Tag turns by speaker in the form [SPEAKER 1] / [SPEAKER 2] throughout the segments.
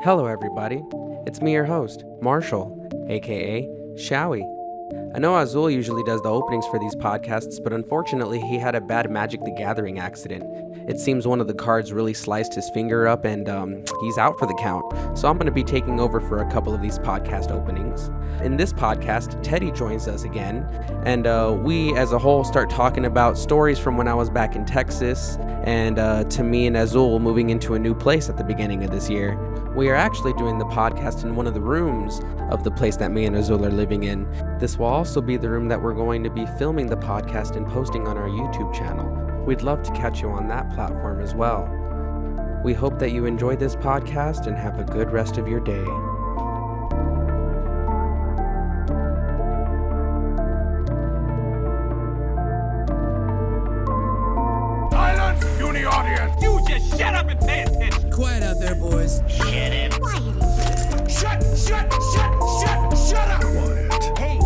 [SPEAKER 1] Hello, everybody. It's me, your host, Marshall, aka Showy. I know Azul usually does the openings for these podcasts, but unfortunately, he had a bad Magic the Gathering accident. It seems one of the cards really sliced his finger up, and he's out for the count. So I'm going to be taking over for a couple of these podcast openings. In this podcast, Teddy joins us again, and we as a whole start talking about stories from when I was back in Texas, and to me and Azul moving into a new place at the beginning of this year. We are actually doing the podcast in one of the rooms of the place that me and Azul are living in. This will also be the room that we're going to be filming the podcast and posting on our YouTube channel. We'd love to catch you on that platform as well. We hope that you enjoy this podcast and have a good rest of your day.
[SPEAKER 2] Silence, uni audience!
[SPEAKER 3] You just shut up and pay attention.
[SPEAKER 4] Quiet out there, boys.
[SPEAKER 3] Shut him.
[SPEAKER 2] Shut up! Quiet.
[SPEAKER 3] Hey,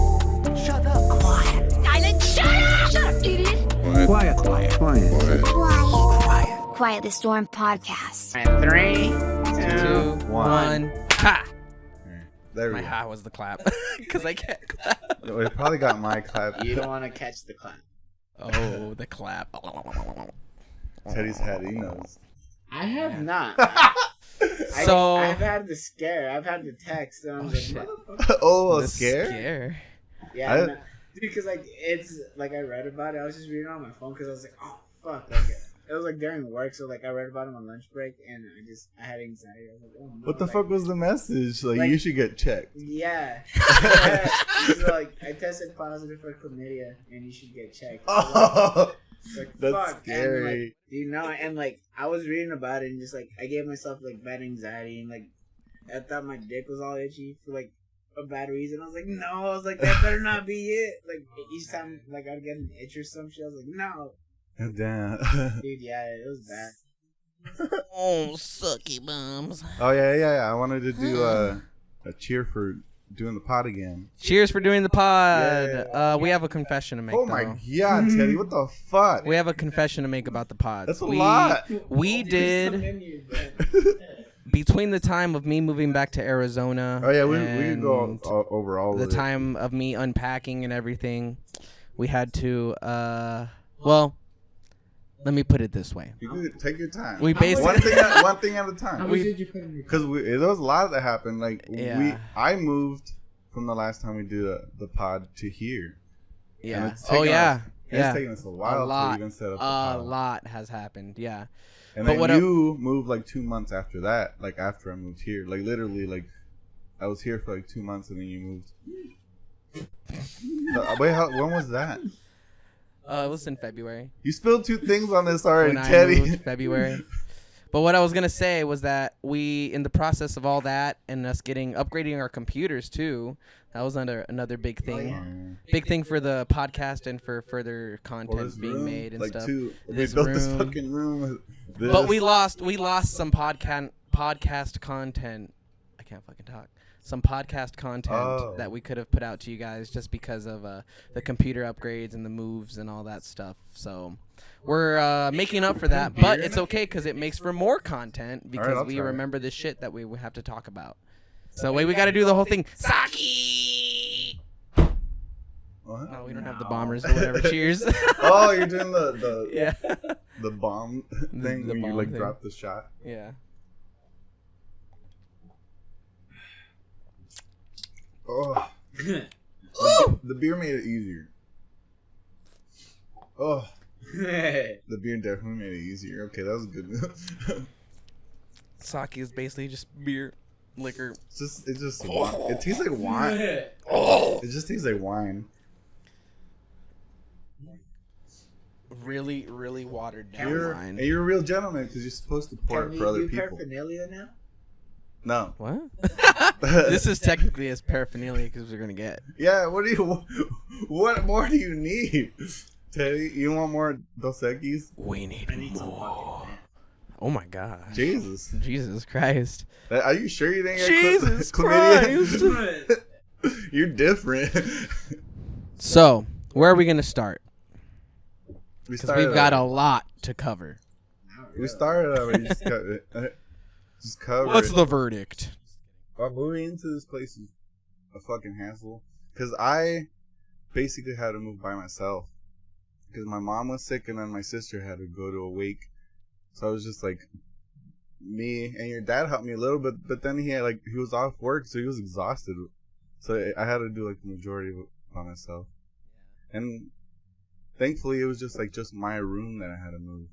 [SPEAKER 3] shut up. Quiet. Silent. Shut up. Shut up, idiot.
[SPEAKER 4] Quiet.
[SPEAKER 5] Quiet the Storm Podcast.
[SPEAKER 4] 3, 2, 1.
[SPEAKER 1] Ha!
[SPEAKER 6] There we
[SPEAKER 1] My
[SPEAKER 6] go.
[SPEAKER 1] ha was the clap, because I can't clap.
[SPEAKER 6] We probably got my clap.
[SPEAKER 4] You don't want to catch the clap.
[SPEAKER 1] Oh, the clap.
[SPEAKER 6] Teddy's head, he knows.
[SPEAKER 4] I have not.
[SPEAKER 1] So-
[SPEAKER 4] I've had the scare. I've had the text. And I'm like,
[SPEAKER 1] shit.
[SPEAKER 4] motherfucker.
[SPEAKER 6] Oh, a
[SPEAKER 1] The
[SPEAKER 6] scare?
[SPEAKER 4] Yeah,
[SPEAKER 6] I-
[SPEAKER 4] dude, because like it's like I read about it. I was just reading it on my phone because I was like, oh fuck, like it was like during work, so like I read about it on lunch break, and I had anxiety. I was like, oh no.
[SPEAKER 6] What the
[SPEAKER 4] like,
[SPEAKER 6] fuck was the message? Like,
[SPEAKER 4] Like-
[SPEAKER 6] you should get checked.
[SPEAKER 4] Yeah. So, like I tested positive for chlamydia, and you should get checked.
[SPEAKER 6] Oh,
[SPEAKER 4] Like,
[SPEAKER 6] that's
[SPEAKER 4] fuck.
[SPEAKER 6] scary.
[SPEAKER 4] And, like, you know, and like I was reading about it, and just like I gave myself like bad anxiety, and like I thought my dick was all itchy for like a bad reason. I was like, no, I was like, that better not be it. Like each time like I'd get an itch or some shit, I was like, no,
[SPEAKER 6] Damn.
[SPEAKER 4] dude, yeah, it was bad.
[SPEAKER 1] Oh, sucky bums.
[SPEAKER 6] Oh, yeah. I wanted to do a cheer for doing the pod again.
[SPEAKER 1] Cheers for doing the pod.
[SPEAKER 6] Yeah.
[SPEAKER 1] We have a confession to make.
[SPEAKER 6] Oh, my
[SPEAKER 1] though.
[SPEAKER 6] God, Teddy. What the fuck?
[SPEAKER 1] We have a confession to make about the pods.
[SPEAKER 6] That's a lot.
[SPEAKER 1] We
[SPEAKER 4] Some
[SPEAKER 1] did,
[SPEAKER 4] menu, but-
[SPEAKER 1] between the time of me moving back to Arizona.
[SPEAKER 6] Oh, yeah, we could
[SPEAKER 1] and
[SPEAKER 6] go over all
[SPEAKER 1] the
[SPEAKER 6] of it.
[SPEAKER 1] time of me unpacking and everything, we had to, well, let me put it this way.
[SPEAKER 6] You could take your time.
[SPEAKER 1] We basically,
[SPEAKER 6] one thing at a
[SPEAKER 4] How
[SPEAKER 6] time.
[SPEAKER 4] much
[SPEAKER 1] We-
[SPEAKER 4] did you put in your
[SPEAKER 6] Because there was a lot that happened. Like,
[SPEAKER 1] Yeah.
[SPEAKER 6] I moved from the last time we did the pod to here. And
[SPEAKER 1] yeah.
[SPEAKER 6] it's
[SPEAKER 1] Oh,
[SPEAKER 6] taken
[SPEAKER 1] yeah.
[SPEAKER 6] us-
[SPEAKER 1] Yeah.
[SPEAKER 6] It's taken us a while
[SPEAKER 1] lot.
[SPEAKER 6] to even set up the
[SPEAKER 1] A
[SPEAKER 6] pod.
[SPEAKER 1] lot has happened, yeah.
[SPEAKER 6] And
[SPEAKER 1] But
[SPEAKER 6] then
[SPEAKER 1] what
[SPEAKER 6] you moved like 2 months after that, like after I moved here. Like literally, like I was here for like 2 months and then you moved. Wait, when was that?
[SPEAKER 1] It was in February.
[SPEAKER 6] You spilled 2 things on this already,
[SPEAKER 1] When I
[SPEAKER 6] Teddy.
[SPEAKER 1] moved, February. But what I was gonna say was that we, in the process of all that and us upgrading our computers too, that was another big thing. Big thing for the podcast and for further content
[SPEAKER 6] Well, this
[SPEAKER 1] being
[SPEAKER 6] room,
[SPEAKER 1] made and
[SPEAKER 6] like
[SPEAKER 1] stuff.
[SPEAKER 6] we
[SPEAKER 1] This
[SPEAKER 6] built this
[SPEAKER 1] room.
[SPEAKER 6] fucking room.
[SPEAKER 1] But we lost some podcast content. I can't fucking talk. Some podcast content
[SPEAKER 6] Oh.
[SPEAKER 1] that we could have put out to you guys just because of the computer upgrades and the moves and all that stuff. So we're making up for that, but it's okay because it makes for more content because
[SPEAKER 6] I'll
[SPEAKER 1] we
[SPEAKER 6] try it.
[SPEAKER 1] remember the shit that we have to talk about. So we got to do the whole thing. Saki.
[SPEAKER 6] What?
[SPEAKER 1] No, we don't have the bombers or whatever. Cheers.
[SPEAKER 6] Oh, you're doing the
[SPEAKER 1] Yeah.
[SPEAKER 6] the bomb thing
[SPEAKER 1] the
[SPEAKER 6] when you
[SPEAKER 1] bomb
[SPEAKER 6] like
[SPEAKER 1] thing.
[SPEAKER 6] drop the shot.
[SPEAKER 1] Yeah.
[SPEAKER 6] Oh, the beer made it easier. Oh, the beer definitely made it easier. Okay, that was a good move.
[SPEAKER 1] Sake is basically just beer, liquor.
[SPEAKER 6] It tastes like wine. It just tastes like wine.
[SPEAKER 1] Really, really watered down wine.
[SPEAKER 6] You're a real gentleman because you're supposed to pour
[SPEAKER 4] Can
[SPEAKER 6] it
[SPEAKER 4] we
[SPEAKER 6] for other
[SPEAKER 4] do
[SPEAKER 6] people.
[SPEAKER 4] paraphernalia now?
[SPEAKER 6] No.
[SPEAKER 1] What? This is technically as paraphernalia because we're gonna get.
[SPEAKER 6] Yeah. What more do you need, Teddy? You want more Dos Equis?
[SPEAKER 1] We need more. Oh my god.
[SPEAKER 6] Jesus.
[SPEAKER 1] Jesus Christ.
[SPEAKER 6] Are you sure you didn't get
[SPEAKER 1] Jesus
[SPEAKER 6] chlamydia?
[SPEAKER 1] Christ.
[SPEAKER 6] You're different.
[SPEAKER 1] So, where are we gonna start?
[SPEAKER 6] We
[SPEAKER 1] Because we've got a lot to cover.
[SPEAKER 6] We started already. Just got, Just cover
[SPEAKER 1] What's
[SPEAKER 6] it.
[SPEAKER 1] the verdict?
[SPEAKER 6] Moving into this place is a fucking hassle. Because I basically had to move by myself. Because my mom was sick and then my sister had to go to a wake. So I was just like, me and your dad helped me a little bit. But then he was off work, so he was exhausted. So I had to do like the majority of it by myself. And thankfully it was just my room that I had to move.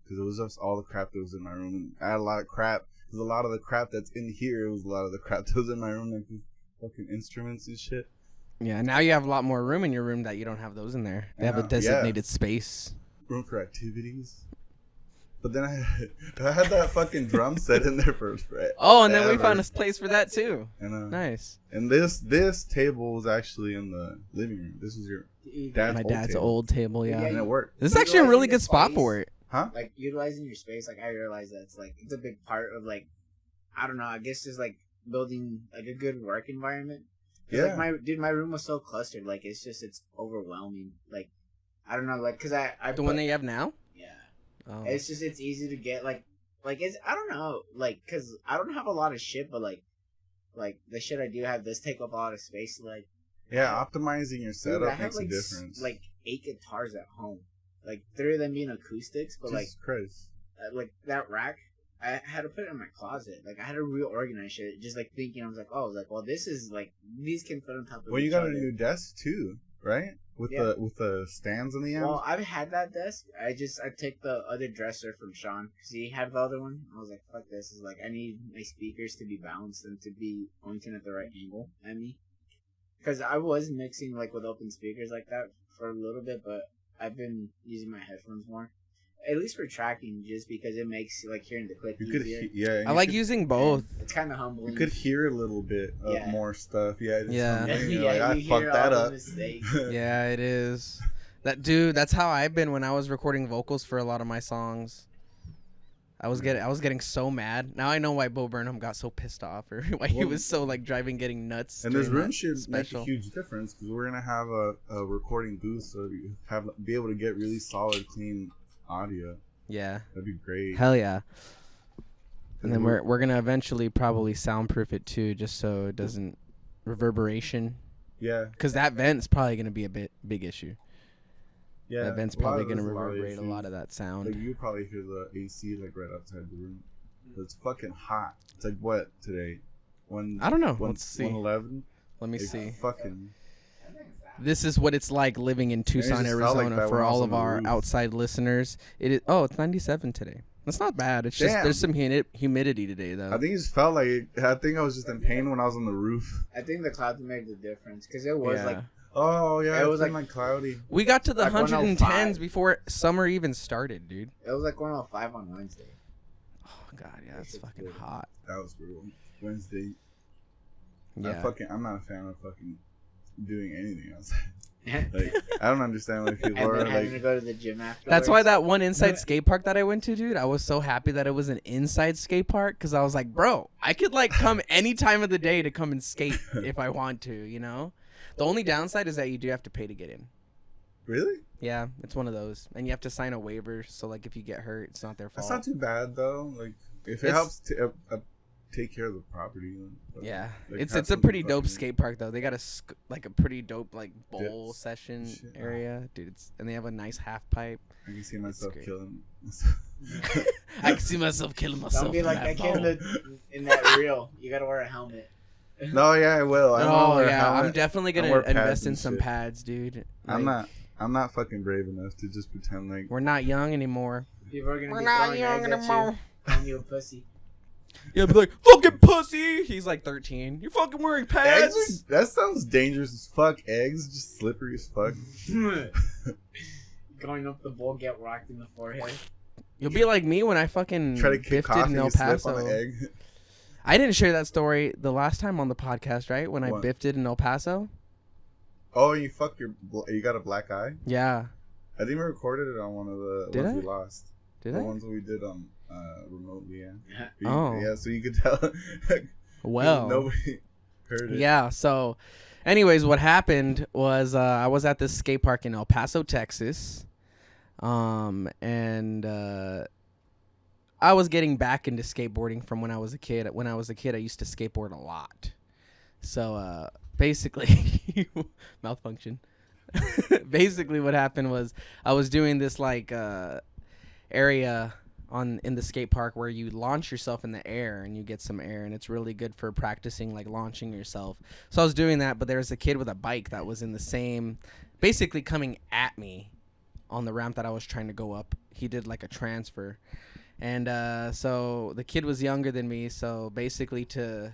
[SPEAKER 6] Because it was just all the crap that was in my room. And I had a lot of crap. Because a lot of the crap that's in here, it was a lot of the crap that was in my room. Like these fucking instruments and shit.
[SPEAKER 1] Yeah, now you have a lot more room in your room that you don't have those in there. They have a designated space.
[SPEAKER 6] Room for activities. But then I had that fucking drum set in there for
[SPEAKER 1] Oh, and then we found a place for that too.
[SPEAKER 6] Nice. And this table was actually in the living room. This was your dad's
[SPEAKER 1] old table, yeah.
[SPEAKER 6] And it worked.
[SPEAKER 1] This is actually a really good spot for it.
[SPEAKER 6] Huh?
[SPEAKER 4] Like utilizing your space, like I realize that it's a big part of like, I don't know, I guess just like building like a good work environment.
[SPEAKER 6] Yeah.
[SPEAKER 4] Like my room was so clustered. Like it's overwhelming. Like I don't know, like because I
[SPEAKER 1] one that you have now.
[SPEAKER 4] Yeah.
[SPEAKER 1] Oh.
[SPEAKER 4] It's easy to get like it's I don't know like because I don't have a lot of shit, but like the shit I do have does take up a lot of space. Like
[SPEAKER 6] optimizing your setup makes
[SPEAKER 4] like,
[SPEAKER 6] a difference.
[SPEAKER 4] Like 8 guitars at home, like 3 of them being acoustics, but
[SPEAKER 6] Jesus Christ.
[SPEAKER 4] Like that rack. I had to put it in my closet. Like, I had to reorganize shit. Just, like, thinking, I was like, well, this is, like, these can fit on top of each other.
[SPEAKER 6] Well, you got a new desk, too, right? With the stands on the end?
[SPEAKER 4] Well, I've had that desk. I took the other dresser from Sean, because he had the other one. I was like, fuck this. Is like, I need my speakers to be balanced and to be pointing at the right angle at me. Because I was mixing, like, with open speakers like that for a little bit, but I've been using my headphones more. At least for tracking, just because it makes like hearing the click easier.
[SPEAKER 1] I like using both.
[SPEAKER 4] It's kind of humbling.
[SPEAKER 6] You could hear a little bit of more stuff. Yeah.
[SPEAKER 4] I
[SPEAKER 6] fucked that up.
[SPEAKER 1] Yeah, it is. That's how I've been when I was recording vocals for a lot of my songs. I was getting so mad. Now I know why Bo Burnham got so pissed off, or why he was so like getting nuts.
[SPEAKER 6] And this room should make a huge difference because we're gonna have a recording booth, so you be able to get really solid, clean audio.
[SPEAKER 1] Yeah,
[SPEAKER 6] that'd be great.
[SPEAKER 1] Hell yeah. And then we're gonna eventually probably soundproof it too, just so it doesn't reverberation.
[SPEAKER 6] Yeah,
[SPEAKER 1] because that vent's probably gonna be a big issue.
[SPEAKER 6] Yeah,
[SPEAKER 1] that vent's probably gonna reverberate a lot of that sound.
[SPEAKER 6] Like you probably hear the AC like right outside the room. It's fucking hot. It's like what today?
[SPEAKER 1] I don't know. Let's see.
[SPEAKER 6] 111.
[SPEAKER 1] Let me see.
[SPEAKER 6] Fucking.
[SPEAKER 1] This is what it's like living in Tucson, Arizona.
[SPEAKER 6] Like
[SPEAKER 1] for all of our outside listeners, it is. Oh, it's 97 today. That's not bad. It's just there's some humidity today, though.
[SPEAKER 6] I think it just felt like I was just in pain when I was on the roof.
[SPEAKER 4] I think the clouds made the difference because it was like.
[SPEAKER 6] Oh yeah, it was like cloudy.
[SPEAKER 1] We got to the 110s before summer even started, dude.
[SPEAKER 4] It was like 105 on Wednesday.
[SPEAKER 1] Oh god, yeah, it's fucking hot.
[SPEAKER 6] That was brutal. Wednesday.
[SPEAKER 1] Yeah.
[SPEAKER 6] I'm not a fan of fucking doing anything outside. Like, I don't understand why people are
[SPEAKER 4] like
[SPEAKER 6] having
[SPEAKER 4] to go to the gym afterwards.
[SPEAKER 1] That's why that one inside skate park that I went to, dude, I was so happy that it was an inside skate park because I was like, bro, I could like come any time of the day to come and skate if I want to, you know? The only downside is that you do have to pay to get in.
[SPEAKER 6] Really?
[SPEAKER 1] Yeah, it's one of those. And you have to sign a waiver, so like if you get hurt, it's not their fault.
[SPEAKER 6] That's not too bad though. Like if it helps to take care of the property.
[SPEAKER 1] Yeah,
[SPEAKER 6] like,
[SPEAKER 1] it's a pretty dope skate park though. They got a pretty dope like bowl session area, dude. And they have a nice half pipe.
[SPEAKER 6] I can see myself killing.
[SPEAKER 1] I can see myself killing myself.
[SPEAKER 4] Don't be like that kid in that reel. You gotta wear a helmet.
[SPEAKER 6] No, yeah, I will.
[SPEAKER 1] I'm definitely gonna invest in some pads, dude. Like,
[SPEAKER 6] I'm not fucking brave enough to just pretend like
[SPEAKER 1] we're not young anymore.
[SPEAKER 4] People are gonna be not young anymore. Calling you a pussy.
[SPEAKER 1] Yeah, be like, fucking pussy. He's like 13. You're fucking wearing pads.
[SPEAKER 6] Eggs? That sounds dangerous as fuck. Eggs, just slippery as fuck.
[SPEAKER 4] Going up the bowl, get rocked in the forehead.
[SPEAKER 1] You'll be like me when I fucking
[SPEAKER 6] try to kick
[SPEAKER 1] biffed in El Paso.
[SPEAKER 6] Slip on an egg.
[SPEAKER 1] I didn't share that story the last time on the podcast, right? When I biffed it in El Paso.
[SPEAKER 6] Oh, you fucked you got a black eye?
[SPEAKER 1] Yeah.
[SPEAKER 6] I think we recorded it on one of the ones we lost.
[SPEAKER 1] Did
[SPEAKER 6] the
[SPEAKER 1] I?
[SPEAKER 6] ones we did remotely, yeah.
[SPEAKER 1] Oh.
[SPEAKER 6] Yeah, so you could tell.
[SPEAKER 1] Well.
[SPEAKER 6] Nobody heard it.
[SPEAKER 1] Yeah, so anyways, what happened was I was at this skate park in El Paso, Texas. And I was getting back into skateboarding from when I was a kid. When I was a kid, I used to skateboard a lot. So basically, malfunction. Basically, what happened was I was doing this like area in the skate park where you launch yourself in the air and you get some air, and it's really good for practicing like launching yourself. So I was doing that, but there was a kid with a bike that was in the same, basically coming at me on the ramp that I was trying to go up. He did like a transfer. And so the kid was younger than me, so basically to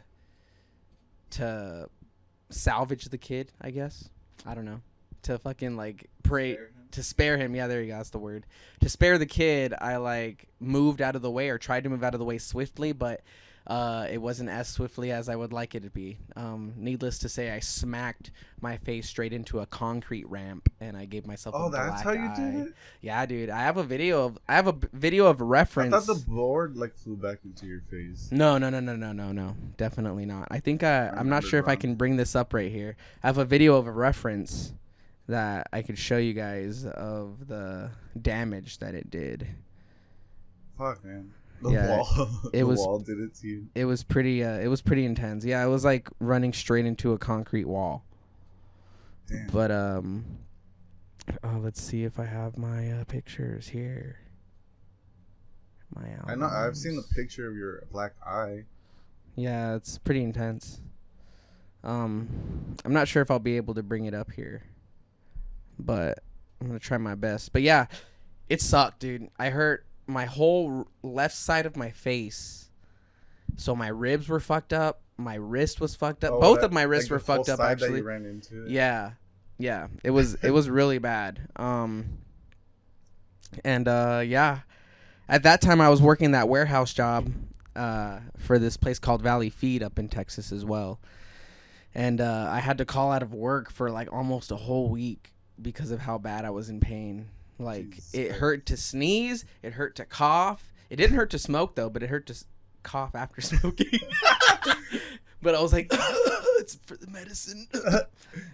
[SPEAKER 1] salvage the kid, I guess. I don't know. To fucking like pray to spare him. Yeah, there you go. That's the word. To spare the kid, I like moved out of the way, or tried to move out of the way swiftly, but it wasn't as swiftly as I would like it to be. Needless to say, I smacked my face straight into a concrete ramp, and I gave myself a black eye. Oh, that's how you did it? Yeah, dude. I have a video of reference.
[SPEAKER 6] I thought the board like flew back into your face.
[SPEAKER 1] No. Definitely not. I think I'm not sure if I can bring this up right here. I have a video of a reference that I could show you guys of the damage that it did.
[SPEAKER 6] Fuck, man. The wall did it to you.
[SPEAKER 1] It was pretty intense. Yeah, it was like running straight into a concrete wall.
[SPEAKER 6] Damn.
[SPEAKER 1] But let's see if I have my pictures here.
[SPEAKER 6] I know I've seen the picture of your black eye.
[SPEAKER 1] Yeah, it's pretty intense. I'm not sure if I'll be able to bring it up here, but I'm gonna try my best. But yeah, it sucked, dude. I hurt my whole left side of my face, so my ribs were fucked up. My wrist was fucked up. Both of my wrists were fucked up. Actually,
[SPEAKER 6] that you ran into it.
[SPEAKER 1] Yeah. It was really bad. Yeah. At that time, I was working that warehouse job for this place called Valley Feed up in Texas as well. And I had to call out of work for like almost a whole week because of how bad I was in pain. Like, it hurt to sneeze. It hurt to cough. It didn't hurt to smoke, though, but it hurt to cough after smoking. But I was like, it's for the medicine.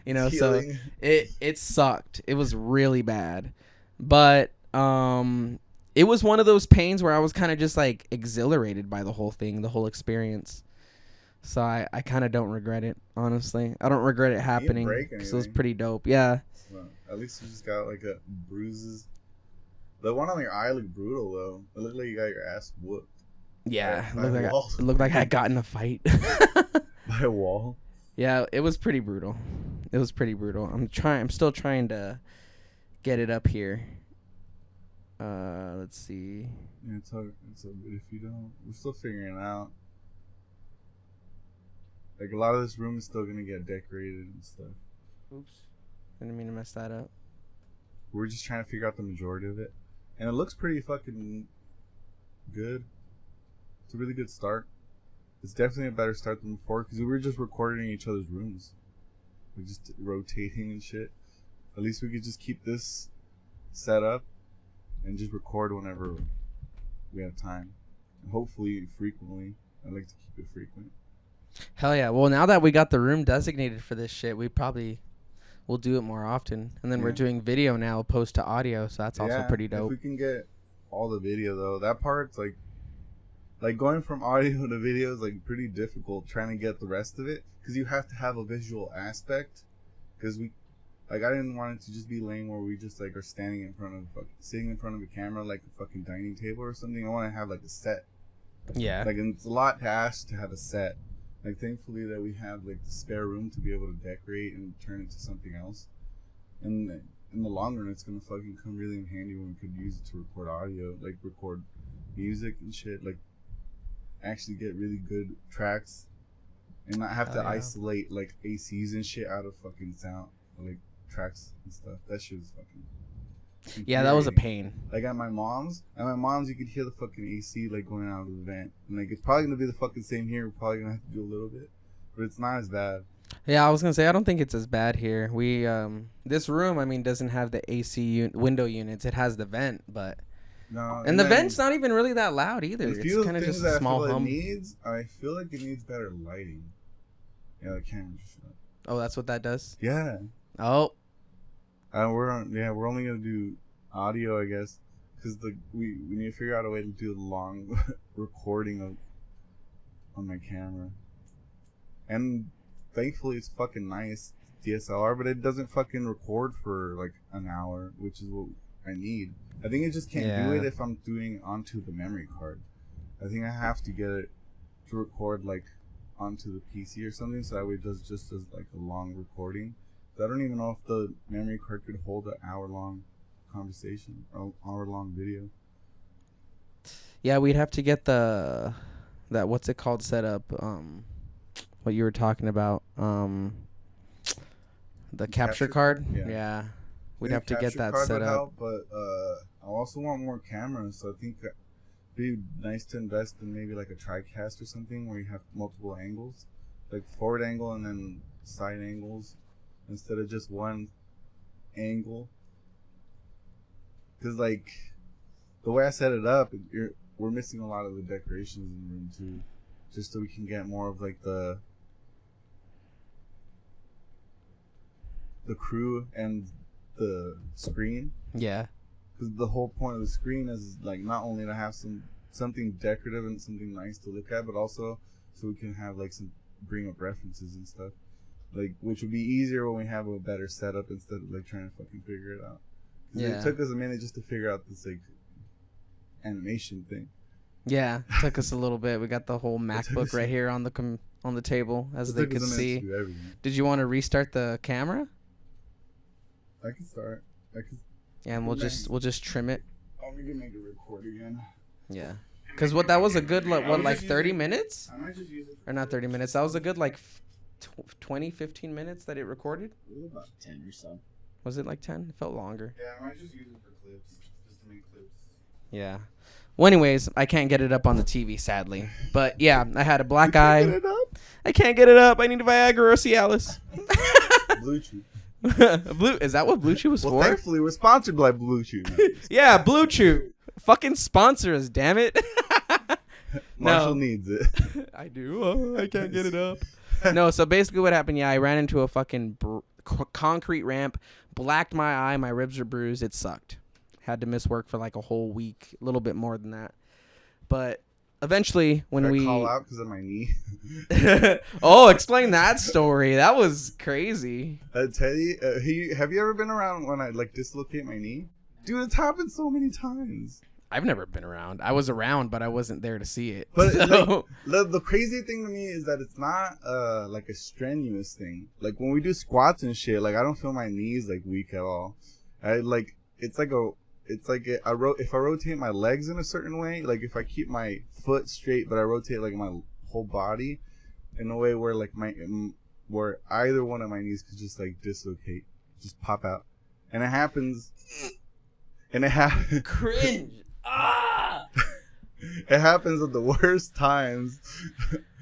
[SPEAKER 1] You know, so it sucked. It was really bad. But it was one of those pains where I was kind of just like exhilarated by the whole thing, the whole experience. So I kind of don't regret it, honestly. I don't regret it happening because it was pretty dope. Yeah.
[SPEAKER 6] Well, at least you just got like a bruises. The one on your eye looked brutal though. It looked like you got your ass whooped.
[SPEAKER 1] Yeah, it looked like I got in a fight.
[SPEAKER 6] By a wall.
[SPEAKER 1] Yeah, it was pretty brutal. I'm still trying to get it up here. Let's see.
[SPEAKER 6] Yeah, it's all good if you don't. We're still figuring it out. Like, a lot of this room is still gonna get decorated and stuff.
[SPEAKER 1] Oops. Didn't mean to mess that up.
[SPEAKER 6] We're just trying to figure out the majority of it. And it looks pretty fucking good. It's a really good start. It's definitely a better start than before because we were just recording in each other's rooms. We're just rotating and shit. At least we could just keep this set up and just record whenever we have time. And hopefully frequently. I like to keep it frequent.
[SPEAKER 1] Hell yeah. Well, now that we got the room designated for this shit, we probably will do it more often. And then we're doing video now opposed to audio, so that's also pretty dope.
[SPEAKER 6] If we can get all the video, though, that part's like going from audio to video is like pretty difficult trying to get the rest of it because you have to have a visual aspect. Because I didn't want it to just be lame where we just like are sitting in front of a camera like a fucking dining table or something. I want to have like a set.
[SPEAKER 1] Yeah.
[SPEAKER 6] Like, and it's a lot to ask to have a set. Like, thankfully that we have like the spare room to be able to decorate and turn it to something else. And in the long run, it's gonna fucking come really in handy when we could use it to record audio, like record music and shit. Like, actually get really good tracks and not have to isolate like ACs and shit out of fucking sound, like tracks and stuff. That shit was fucking.
[SPEAKER 1] Yeah, that was a pain.
[SPEAKER 6] Like at my mom's, you could hear the fucking AC like going out of the vent. And like it's probably gonna be the fucking same here. We're probably gonna have to do a little bit, but it's not as bad.
[SPEAKER 1] Yeah, I was gonna say I don't think it's as bad here. We this room, I mean, doesn't have the AC window units. It has the vent, but
[SPEAKER 6] no,
[SPEAKER 1] and the vent's not even really that loud either.
[SPEAKER 6] It's
[SPEAKER 1] kind of just a small hum.
[SPEAKER 6] I feel like it needs better lighting. Yeah, the camera's shut.
[SPEAKER 1] Oh, that's what that does?
[SPEAKER 6] Yeah.
[SPEAKER 1] Oh.
[SPEAKER 6] We're only gonna do audio, I guess, because we need to figure out a way to do a long recording on my camera. And thankfully it's fucking nice DSLR, but it doesn't fucking record for like an hour, which is what I need. I think it just can't do it if I'm doing onto the memory card. I think I have to get it to record like onto the PC or something, so that way it does just as like a long recording. So I don't even know if the memory card could hold an hour-long conversation or hour-long video.
[SPEAKER 1] Yeah, we'd have to get that what's it called set up, what you were talking about, the capture card. Yeah. We'd have to get that set up.
[SPEAKER 6] Help, but I also want more cameras, so I think it'd be nice to invest in maybe like a TriCast or something where you have multiple angles, like forward angle and then side angles instead of just one angle. Because like the way I set it up, we're missing a lot of the decorations in the room too, just so we can get more of like the crew and the screen.
[SPEAKER 1] Yeah.
[SPEAKER 6] Because the whole point of the screen is like not only to have something decorative and something nice to look at, but also so we can have like bring up references and stuff, like which would be easier when we have a better setup instead of like trying to fucking figure it out. Yeah. It took us a minute just to figure out this like animation thing.
[SPEAKER 1] Yeah, it took us a little bit. We got the whole MacBook right here on the table, as they could see. Did you want to restart the camera?
[SPEAKER 6] I can start.
[SPEAKER 1] Yeah, and we'll just trim it.
[SPEAKER 6] Oh, we can make it record again.
[SPEAKER 1] Yeah, because that was a good like 30 minutes?
[SPEAKER 6] I might just use it.
[SPEAKER 1] Or not 30 minutes. That was a good like 20, 15 minutes that it recorded.
[SPEAKER 4] It was about 10 or so.
[SPEAKER 1] Was it like 10? It felt longer.
[SPEAKER 6] Yeah, I might just use it for clips, just to make clips.
[SPEAKER 1] Yeah. Well, anyways, I can't get it up on the TV, sadly. But yeah, I had a black eye.
[SPEAKER 6] Get it up?
[SPEAKER 1] I can't get it up. I need Viagra or Cialis.
[SPEAKER 6] Bluetooth.
[SPEAKER 1] Is that what Bluetooth was for?
[SPEAKER 6] Thankfully, we're sponsored by Bluetooth.
[SPEAKER 1] Yeah, Bluetooth. Fucking sponsor us, damn it.
[SPEAKER 6] Marshall needs it.
[SPEAKER 1] I do. Oh, I can't get it up. No, so basically what happened, I ran into a fucking concrete ramp, blacked my eye, my ribs were bruised, it sucked. Had to miss work for like a whole week, a little bit more than that. But eventually, when we
[SPEAKER 6] call out because of my knee.
[SPEAKER 1] Oh, explain that story. That was crazy.
[SPEAKER 6] Teddy, have you ever been around when I like dislocate my knee? Dude, it's happened so many times.
[SPEAKER 1] I've never been around. I was around, but I wasn't there to see it.
[SPEAKER 6] But so. Like, the crazy thing to me is that it's not like a strenuous thing. Like when we do squats and shit, like I don't feel my knees like weak at all. If I rotate my legs in a certain way, like if I keep my foot straight, but I rotate like my whole body in a way where like where either one of my knees could just like dislocate, just pop out, and it happens.
[SPEAKER 1] Cringe. Ah!
[SPEAKER 6] It happens at the worst times.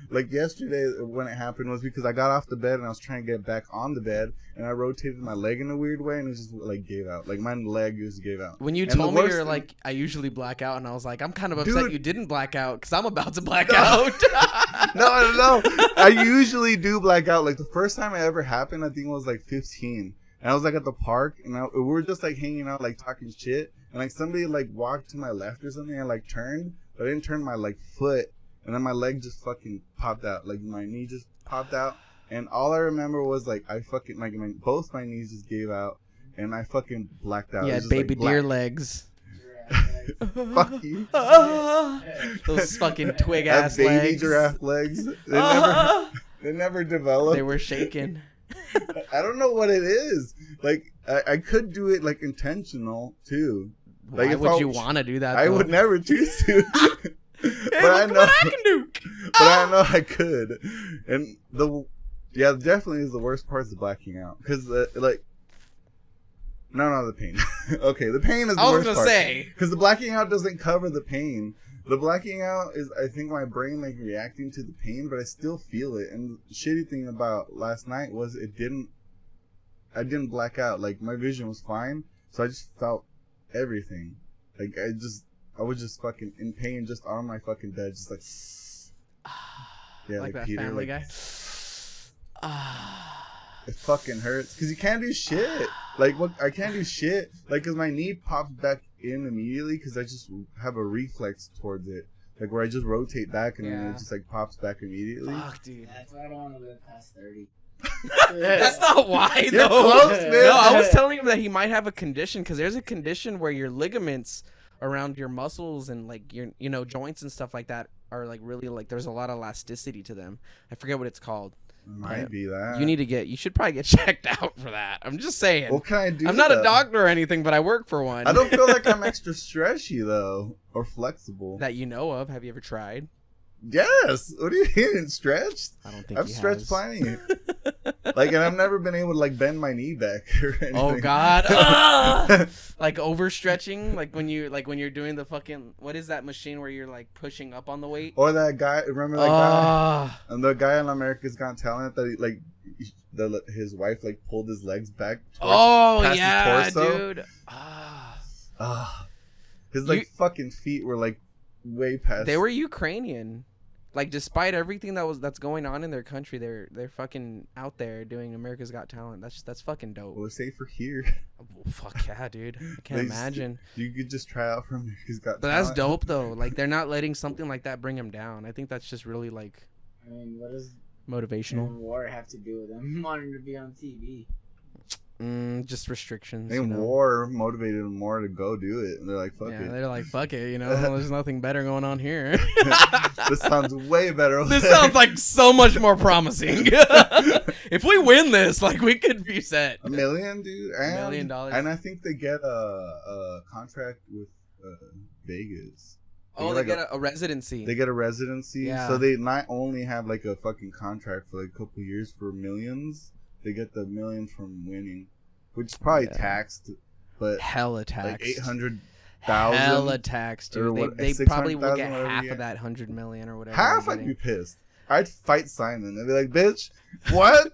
[SPEAKER 6] Like yesterday when it happened was because I got off the bed and I was trying to get back on the bed and I rotated my leg in a weird way and it just like gave out. Like my leg just gave out.
[SPEAKER 1] When you told me you're like, I usually black out, and I was like, I'm kind of upset you didn't black out because I'm about to black out.
[SPEAKER 6] No. I usually do black out. Like the first time it ever happened, I think it was like 15. And I was like at the park and we were just like hanging out, like talking shit. And like somebody like walked to my left or something and like turned, but I didn't turn my like foot. And then my leg just fucking popped out. Like my knee just popped out. And all I remember was like I fucking like both my knees just gave out. And I fucking blacked out.
[SPEAKER 1] Yeah, baby deer legs.
[SPEAKER 6] Fuck you.
[SPEAKER 1] Those fucking twig ass legs.
[SPEAKER 6] Baby giraffe legs. They never developed.
[SPEAKER 1] They were shaking.
[SPEAKER 6] I don't know what it is. Like I could do it like intentional too. Like,
[SPEAKER 1] why would you want to do that?
[SPEAKER 6] I would never choose to.
[SPEAKER 1] But I know what I can do.
[SPEAKER 6] But I know I could. And definitely is the worst part is the blacking out because the pain. Okay, the pain is the worst part. I was gonna say because the blacking out doesn't cover the pain. The blacking out is, I think, my brain like reacting to the pain, but I still feel it. And the shitty thing about last night was I didn't black out. Like my vision was fine, so I just felt everything. Like I was just fucking in pain, just on my fucking bed, just like yeah,
[SPEAKER 1] like that
[SPEAKER 6] Peter,
[SPEAKER 1] Family
[SPEAKER 6] like,
[SPEAKER 1] Guy.
[SPEAKER 6] It fucking hurts because you can't do shit. Like what? I can't do shit. Like because my knee popped back in immediately because I just have a reflex towards it, like where I just rotate back and then it just like pops back immediately.
[SPEAKER 7] Fuck, dude.
[SPEAKER 4] That's why I don't want to live past 30.
[SPEAKER 7] That's not why,
[SPEAKER 6] You're
[SPEAKER 7] though.
[SPEAKER 6] close, man.
[SPEAKER 7] No, I was telling him that he might have a condition because there's a condition where your ligaments around your muscles and like your joints and stuff like that are like really like there's a lot of elasticity to them. I forget what it's called.
[SPEAKER 6] Might be that.
[SPEAKER 7] You should probably get checked out for that. I'm just saying.
[SPEAKER 6] What can I do?
[SPEAKER 7] I'm not a doctor or anything, but I work for one.
[SPEAKER 6] I don't feel like I'm extra stretchy though, or flexible.
[SPEAKER 7] That you know of. Have you ever tried?
[SPEAKER 6] Yes. What do you mean stretched?
[SPEAKER 7] I don't think
[SPEAKER 6] I've stretched plenty. Like, and I've never been able to like bend my knee back or anything.
[SPEAKER 7] Oh God! Ah! Like overstretching, like when you're doing the fucking what is that machine where you're like pushing up on the weight?
[SPEAKER 6] Or that guy, remember that guy? And the guy on America's Got Talent that he, like his wife like pulled his legs back. Past his torso.
[SPEAKER 7] Dude.
[SPEAKER 6] His like fucking feet were like way past.
[SPEAKER 7] They were Ukrainian. Like despite everything that's going on in their country, they're fucking out there doing America's Got Talent. That's fucking dope.
[SPEAKER 6] Well, safer here.
[SPEAKER 7] Oh, fuck yeah, dude. I can't imagine.
[SPEAKER 6] You could just try out for America's Got Talent.
[SPEAKER 7] But that's dope though. Like they're not letting something like that bring them down. I think that's just really like.
[SPEAKER 4] I mean, what does
[SPEAKER 7] motivational
[SPEAKER 4] war have to do with them wanting to be on TV?
[SPEAKER 7] Just restrictions.
[SPEAKER 6] I think war motivated them more to go do it. And they're like, fuck it.
[SPEAKER 7] They're like, fuck it. There's nothing better going on here.
[SPEAKER 6] This sounds way better.
[SPEAKER 7] This sounds like so much more promising. If we win this, like, we could be set.
[SPEAKER 6] $1 million, dude.
[SPEAKER 7] $1 million.
[SPEAKER 6] And I think they get a contract with Vegas.
[SPEAKER 7] They get a residency.
[SPEAKER 6] They get a residency.
[SPEAKER 7] Yeah.
[SPEAKER 6] So they not only have like a fucking contract for like a couple years for millions, they get the $1 million from winning, which is probably taxed, but
[SPEAKER 7] hella taxed.
[SPEAKER 6] Like 800,000.
[SPEAKER 7] Hella taxed, dude. They probably will get half of that 100 million or whatever.
[SPEAKER 6] Half, I'd be pissed. I'd fight Simon. I'd be like, bitch, what?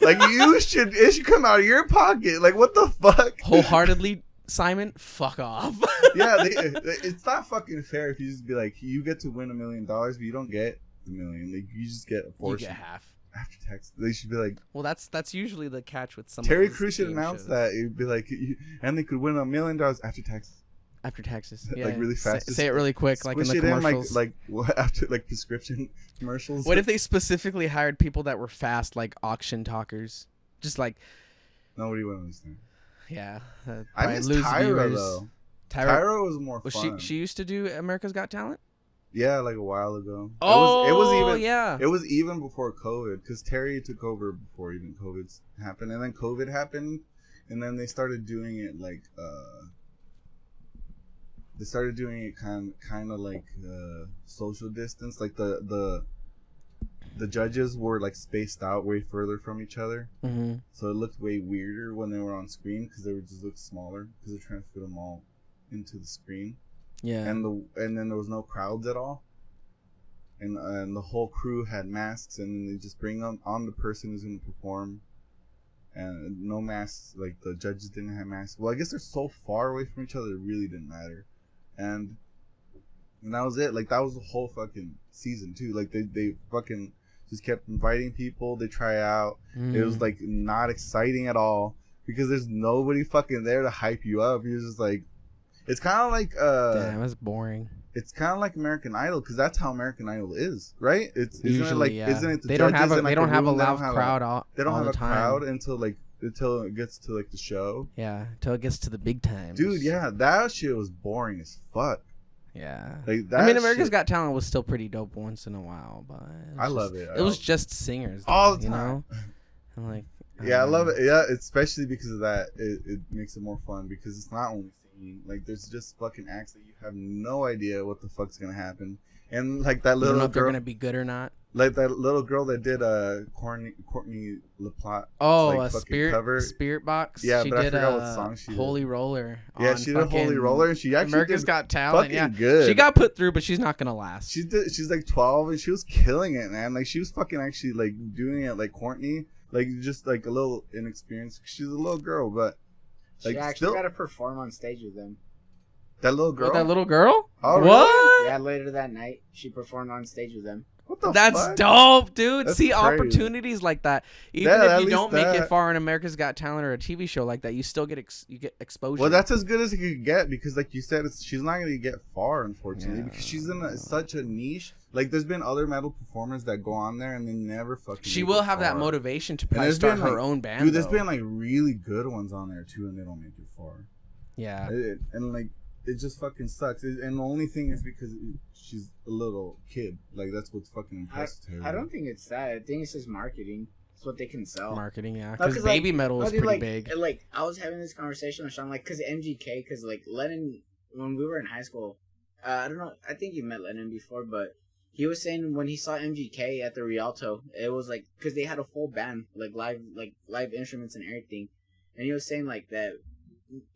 [SPEAKER 6] Like it should come out of your pocket. Like what the fuck?
[SPEAKER 7] Wholeheartedly, Simon, fuck off.
[SPEAKER 6] Yeah, it's not fucking fair if you just be like, you get to win $1 million, but you don't get the $1 million. Like, you just get a portion.
[SPEAKER 7] You get half.
[SPEAKER 6] After tax, they should be like.
[SPEAKER 7] Well, that's usually the catch with some.
[SPEAKER 6] Terry Crews should announce that. It'd be like, and they could win $1 million after taxes.
[SPEAKER 7] After taxes, yeah.
[SPEAKER 6] Like really fast.
[SPEAKER 7] Say it really quick, like in the commercials.
[SPEAKER 6] Like after like prescription commercials.
[SPEAKER 7] What if they specifically hired people that were fast, like auction talkers? Just like.
[SPEAKER 6] Nobody would understand.
[SPEAKER 7] Yeah.
[SPEAKER 6] I miss Tyra though. Tyra was more fun.
[SPEAKER 7] She used to do America's Got Talent?
[SPEAKER 6] Yeah, like a while ago.
[SPEAKER 7] Oh,
[SPEAKER 6] it was
[SPEAKER 7] yeah.
[SPEAKER 6] It was even before COVID, because Terry took over before even COVID happened, and then COVID happened, and then they started doing it like they started doing it kind of like social distance, like the judges were like spaced out way further from each other, so it looked way weirder when they were on screen because they would just look smaller because they're trying to fit them all into the screen. Yeah, and then there was no crowds at all, and the whole crew had masks, and then they just bring on the person who's going to perform, and no masks. Like the judges didn't have masks. Well, I guess they're so far away from each other, it really didn't matter, and that was it. Like that was the whole fucking season too. Like they fucking just kept inviting people. They try out. It was like not exciting at all because there's nobody fucking there to hype you up. You're just like. It's kind of like
[SPEAKER 7] damn, that's boring.
[SPEAKER 6] It's kind of like American Idol because that's how American Idol is, right? It's
[SPEAKER 7] usually
[SPEAKER 6] isn't it like
[SPEAKER 7] yeah.
[SPEAKER 6] Isn't it the
[SPEAKER 7] they don't have a
[SPEAKER 6] they
[SPEAKER 7] don't have a loud crowd.
[SPEAKER 6] They don't
[SPEAKER 7] all
[SPEAKER 6] have
[SPEAKER 7] the
[SPEAKER 6] a
[SPEAKER 7] time.
[SPEAKER 6] crowd until it gets to like the show.
[SPEAKER 7] Yeah, until it gets to the big times.
[SPEAKER 6] Dude, yeah, that shit was boring as fuck.
[SPEAKER 7] Yeah,
[SPEAKER 6] like that.
[SPEAKER 7] I mean, America's Got Talent was still pretty dope once in a while, but
[SPEAKER 6] I love it.
[SPEAKER 7] It was just singers though,
[SPEAKER 6] all the time.
[SPEAKER 7] You know? And like,
[SPEAKER 6] I love it. Yeah, especially because of that. It makes it more fun because it's not only. Like there's just fucking acts that you have no idea what the fuck's gonna happen, and like that little
[SPEAKER 7] you don't know if
[SPEAKER 6] girl,
[SPEAKER 7] they're gonna be good or not.
[SPEAKER 6] Like that little girl that did Courtney LaPlante.
[SPEAKER 7] Oh,
[SPEAKER 6] like,
[SPEAKER 7] a Spirit Box.
[SPEAKER 6] Yeah,
[SPEAKER 7] she
[SPEAKER 6] but
[SPEAKER 7] did
[SPEAKER 6] I forgot what song she did.
[SPEAKER 7] Holy Roller.
[SPEAKER 6] Yeah, she did Holy Roller, and she actually
[SPEAKER 7] America's Got Talent. Yeah,
[SPEAKER 6] good.
[SPEAKER 7] She got put through, but she's not gonna last.
[SPEAKER 6] She's like 12, and she was killing it, man. Like she was fucking actually like doing it like Courtney, like just like a little inexperienced. She's a little girl, but
[SPEAKER 4] like she actually got to perform on stage with them.
[SPEAKER 6] That little girl?
[SPEAKER 7] Oh, that little girl?
[SPEAKER 6] Oh,
[SPEAKER 7] what?
[SPEAKER 4] Yeah, later that night, she performed on stage with them.
[SPEAKER 6] What the
[SPEAKER 7] That's
[SPEAKER 6] fuck?
[SPEAKER 7] dope, dude.
[SPEAKER 6] That's
[SPEAKER 7] See,
[SPEAKER 6] crazy.
[SPEAKER 7] opportunities like that. Even
[SPEAKER 6] Yeah,
[SPEAKER 7] if
[SPEAKER 6] at
[SPEAKER 7] you
[SPEAKER 6] least
[SPEAKER 7] don't make it
[SPEAKER 6] that.
[SPEAKER 7] far in America's Got Talent or a TV show like that, you still get you get exposure.
[SPEAKER 6] Well, that's as good as it could get because, like you said, she's not going to get far, unfortunately,
[SPEAKER 7] Yeah.
[SPEAKER 6] because she's in such a niche. Like, there's been other metal performers that go on there and they never fucking.
[SPEAKER 7] She
[SPEAKER 6] make
[SPEAKER 7] will
[SPEAKER 6] it
[SPEAKER 7] have that
[SPEAKER 6] far.
[SPEAKER 7] motivation to
[SPEAKER 6] And
[SPEAKER 7] probably
[SPEAKER 6] there's
[SPEAKER 7] start
[SPEAKER 6] been,
[SPEAKER 7] her
[SPEAKER 6] like,
[SPEAKER 7] own band.
[SPEAKER 6] Dude, there's
[SPEAKER 7] though.
[SPEAKER 6] been like really good ones on there too, and they don't make it far.
[SPEAKER 7] Yeah.
[SPEAKER 6] And like, it just fucking sucks. And the only thing is because she's a little kid. Like, that's what's fucking impressive to her.
[SPEAKER 4] I don't think it's that. I think it's just marketing. It's what they can sell.
[SPEAKER 7] Marketing, yeah.
[SPEAKER 4] No,
[SPEAKER 7] Because baby
[SPEAKER 4] like,
[SPEAKER 7] metal is
[SPEAKER 4] dude,
[SPEAKER 7] pretty
[SPEAKER 4] like,
[SPEAKER 7] big.
[SPEAKER 4] Like, I was having this conversation with Sean, like, because MGK, because, like, Lennon, when we were in high school, I don't know, I think you met Lennon before, but he was saying when he saw MGK at the Rialto, it was, like, because they had a full band, like, live instruments and everything, and he was saying, like, that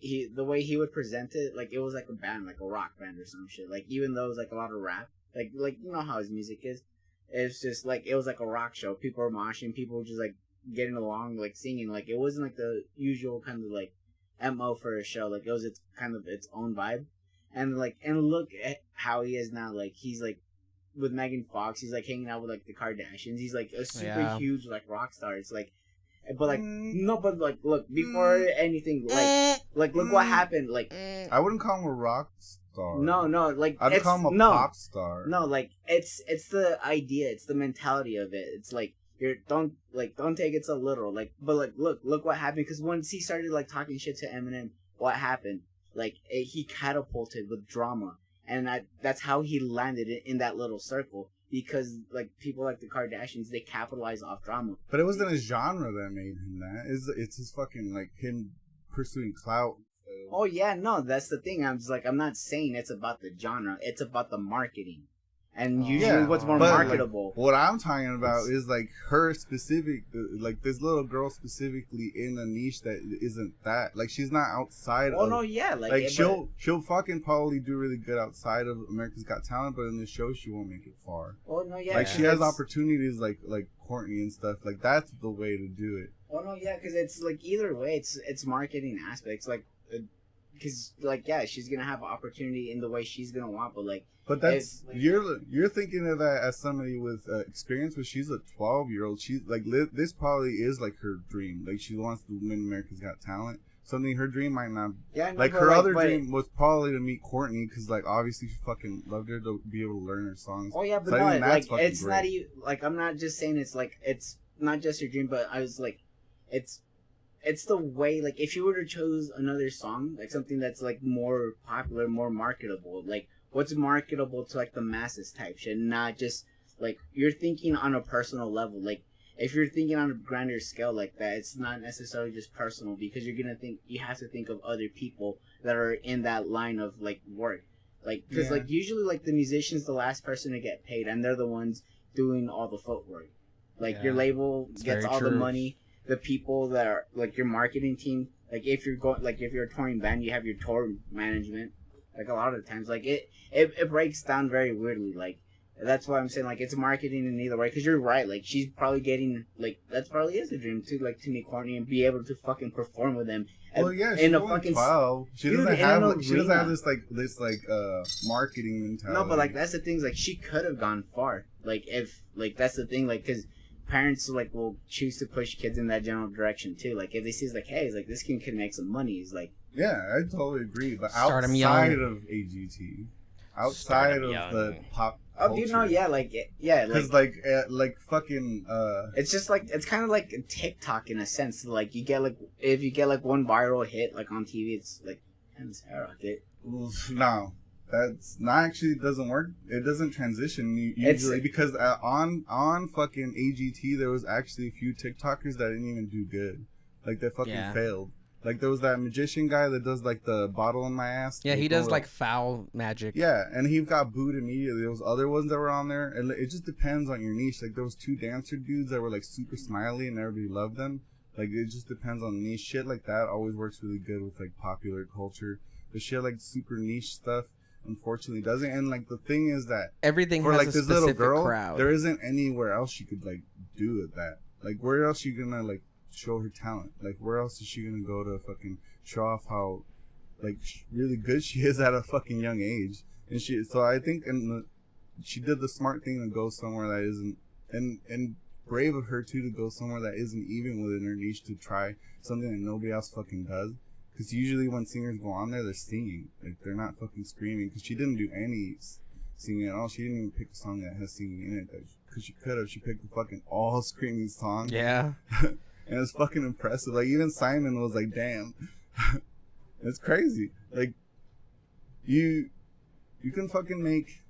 [SPEAKER 4] the way he would present it, like, it was like a band, like a rock band or some shit, like, even though it was, like, a lot of rap, like, you know how his music is, it's just, like, it was like a rock show, people were moshing, people were just, like, getting along, like, singing, like, it wasn't, like, the usual kind of, like, MO for a show, like, it was kind of its own vibe, and, like, and look at how he is now, like, he's, like, with Megan Fox, he's, like, hanging out with, like, the Kardashians, he's, like, a super huge, like, rock star, it's, like, but, like, no, but, like, look, before anything, like, look what happened, like,
[SPEAKER 6] I wouldn't call him a rock star.
[SPEAKER 4] no, like,
[SPEAKER 6] I'd call him a pop star.
[SPEAKER 4] No, like, it's the idea, it's the mentality of it, it's, like, don't take it so literal, like, but, like, look what happened, because once he started, like, talking shit to Eminem, what happened, like, he catapulted with drama, and that's how he landed in that little circle, because, like, people like the Kardashians, they capitalize off drama.
[SPEAKER 6] But it wasn't a genre that made him that. It's his fucking, like, him pursuing clout.
[SPEAKER 4] Oh, yeah, no, that's the thing, I'm just, like, I'm not saying it's about the genre, it's about the marketing. And usually what's more marketable.
[SPEAKER 6] Like, what I'm talking about is, like, her specific, like, this little girl specifically in a niche that isn't that. Like, she's not outside of...
[SPEAKER 4] no, yeah.
[SPEAKER 6] Like, she'll fucking probably do really good outside of America's Got Talent, but in the show, she won't make it far.
[SPEAKER 4] Oh, no, yeah.
[SPEAKER 6] Like, she has opportunities like Courtney and stuff. Like, that's the way to do it.
[SPEAKER 4] Oh, no, yeah, because it's, like, either way, it's marketing aspects. Like, because, like, yeah, she's going to have opportunity in the way she's going to want, but, like...
[SPEAKER 6] But that's like, you're thinking of that as somebody with experience, but she's a 12-year-old. She's like this probably is like her dream. Like she wants to win America's Got Talent. Something her dream might not.
[SPEAKER 4] Yeah, no,
[SPEAKER 6] like her other dream was probably to meet Courtney because like obviously she fucking loved her to be able to learn her songs.
[SPEAKER 4] Oh yeah, but
[SPEAKER 6] so
[SPEAKER 4] no, like it's
[SPEAKER 6] great.
[SPEAKER 4] not even like I'm not just saying it's like it's not just your dream, but I was like it's the way, like if you were to choose another song, like something that's like more popular, more marketable, like what's marketable to like the masses type shit, not just like you're thinking on a personal level. Like if you're thinking on a grander scale like that, it's not necessarily just personal because you have to think of other people that are in that line of like work. Like because like usually like the musician's the last person to get paid and they're the ones doing all the footwork. Like your label gets all the money. The people that are like your marketing team, like if you're a touring band, you have your tour management. Like a lot of the times, like it breaks down very weirdly. Like that's why I'm saying like it's marketing in either way. Because you're right. Like she's probably getting like that's probably is a dream too. Like to meet Courtney and be able to fucking perform with them.
[SPEAKER 6] Well, yeah, she's only fucking 12. She doesn't have this marketing mentality.
[SPEAKER 4] No, but like that's the thing. Like she could have gone far. Like if like that's the thing. Like because parents like will choose to push kids in that general direction too. Like if they see like, hey, it's like this kid can make some money. He's like.
[SPEAKER 6] Yeah, I totally agree. But outside of AGT, outside of the pop culture,
[SPEAKER 4] dude, no, yeah, like, yeah,
[SPEAKER 6] because like fucking,
[SPEAKER 4] it's just like it's kind of like TikTok in a sense. Like you get like if you get like one viral hit like on TV, it's like kind of skyrocket.
[SPEAKER 6] No, that's not actually doesn't work. It doesn't transition usually because on fucking AGT there was actually a few TikTokers that didn't even do good. Like they fucking failed. Like, there was that magician guy that does, like, the bottle in my ass.
[SPEAKER 7] Yeah, he does, like, foul magic.
[SPEAKER 6] Yeah, and he got booed immediately. There was other ones that were on there, and it just depends on your niche. Like, there was 2 dancer dudes that were, like, super smiley, and everybody loved them. Like, it just depends on the niche. Shit like that always works really good with, like, popular culture. The shit, like, super niche stuff, unfortunately, doesn't. And, like, the thing is that...
[SPEAKER 7] Everything
[SPEAKER 6] for,
[SPEAKER 7] has
[SPEAKER 6] like,
[SPEAKER 7] a
[SPEAKER 6] this
[SPEAKER 7] specific
[SPEAKER 6] little girl,
[SPEAKER 7] crowd.
[SPEAKER 6] There isn't anywhere else she could, like, do it that. Like, where else are you gonna, like... show her talent? Like where else is she gonna go to fucking show off how like really good she is at a fucking young age? And so I think she did the smart thing to go somewhere that isn't, and brave of her too to go somewhere that isn't even within her niche to try something that nobody else fucking does. Because usually when singers go on there, they're singing. Like, they're not fucking screaming. Because she didn't do any singing at all. She didn't even pick a song that has singing in it. Because she could have. She picked a fucking all screaming song.
[SPEAKER 7] Yeah.
[SPEAKER 6] And it's fucking impressive. Like, even Simon was like, damn. It's crazy. Like, you can fucking make,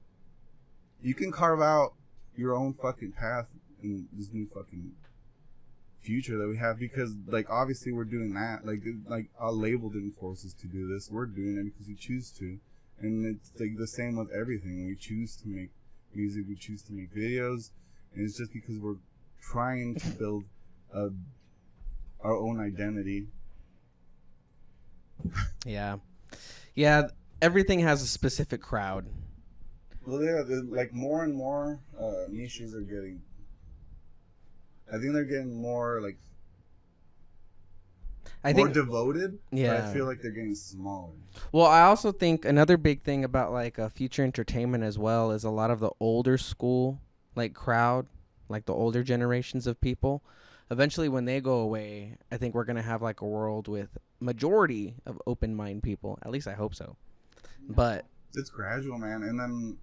[SPEAKER 6] you can carve out your own fucking path in this new fucking future that we have, because like obviously we're doing that. Like our label didn't force us to do this. We're doing it because we choose to. And it's like the same with everything. We choose to make music, we choose to make videos, and it's just because we're trying to build our own identity.
[SPEAKER 7] Yeah, everything has a specific crowd.
[SPEAKER 6] Well, yeah, like more and more niches are getting, I think they're getting more like more devoted.
[SPEAKER 7] Yeah,
[SPEAKER 6] but I feel like they're getting smaller.
[SPEAKER 7] Well, I also think another big thing about like future entertainment as well is a lot of the older school like crowd, like the older generations of people. Eventually, when they go away, I think we're gonna have like a world with majority of open mind people. At least I hope so. But
[SPEAKER 6] it's gradual, man, and then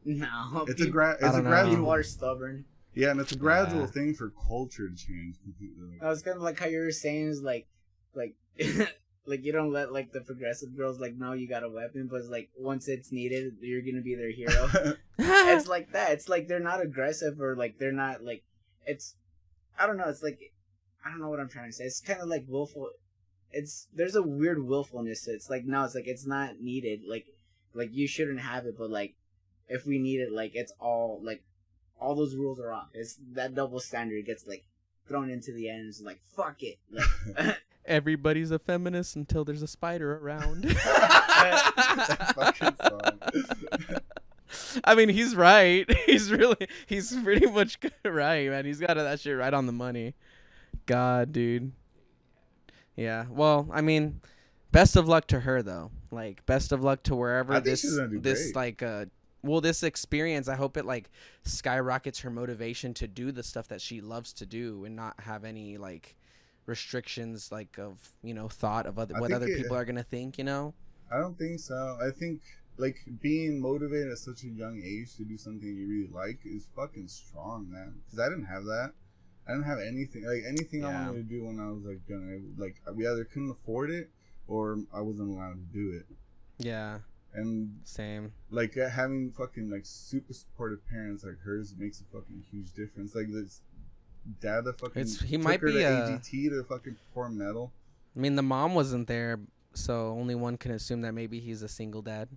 [SPEAKER 4] it's
[SPEAKER 6] a gradual.
[SPEAKER 4] People are stubborn.
[SPEAKER 6] Yeah, and it's a gradual thing for culture to change completely.
[SPEAKER 4] I was kind of like how you were saying is like like you don't let like the progressive girls like know you got a weapon, but it's like once it's needed, you're gonna be their hero. It's like that. It's like they're not aggressive or like they're not like it's. I don't know. It's like I don't know what I'm trying to say. It's kind of like willful. There's a weird willfulness to it. It's like no, it's like it's not needed. Like you shouldn't have it, but like if we need it, like it's all like all those rules are off. It's that double standard gets like thrown into the end. It's like fuck it. Like,
[SPEAKER 7] everybody's a feminist until there's a spider around.
[SPEAKER 6] Fucking song.
[SPEAKER 7] I mean, he's right. He's pretty much right, man. He's got that shit right on the money. God, dude. Yeah. Well, I mean, best of luck to her though. Like, best of luck to wherever this like this experience. I hope it like skyrockets her motivation to do the stuff that she loves to do and not have any like restrictions like of thought of what other people are gonna think.
[SPEAKER 6] I don't think so. I think like being motivated at such a young age to do something you really like is fucking strong, man. Because I didn't have that. I didn't have anything I wanted to do when I was like young. Like we either couldn't afford it or I wasn't allowed to do it.
[SPEAKER 7] Yeah.
[SPEAKER 6] And
[SPEAKER 7] same.
[SPEAKER 6] Like having fucking like super supportive parents like hers makes a fucking huge difference. Like this dad that fucking
[SPEAKER 7] he might be
[SPEAKER 6] AGT to fucking perform metal.
[SPEAKER 7] I mean, the mom wasn't there, so only one can assume that maybe he's a single dad.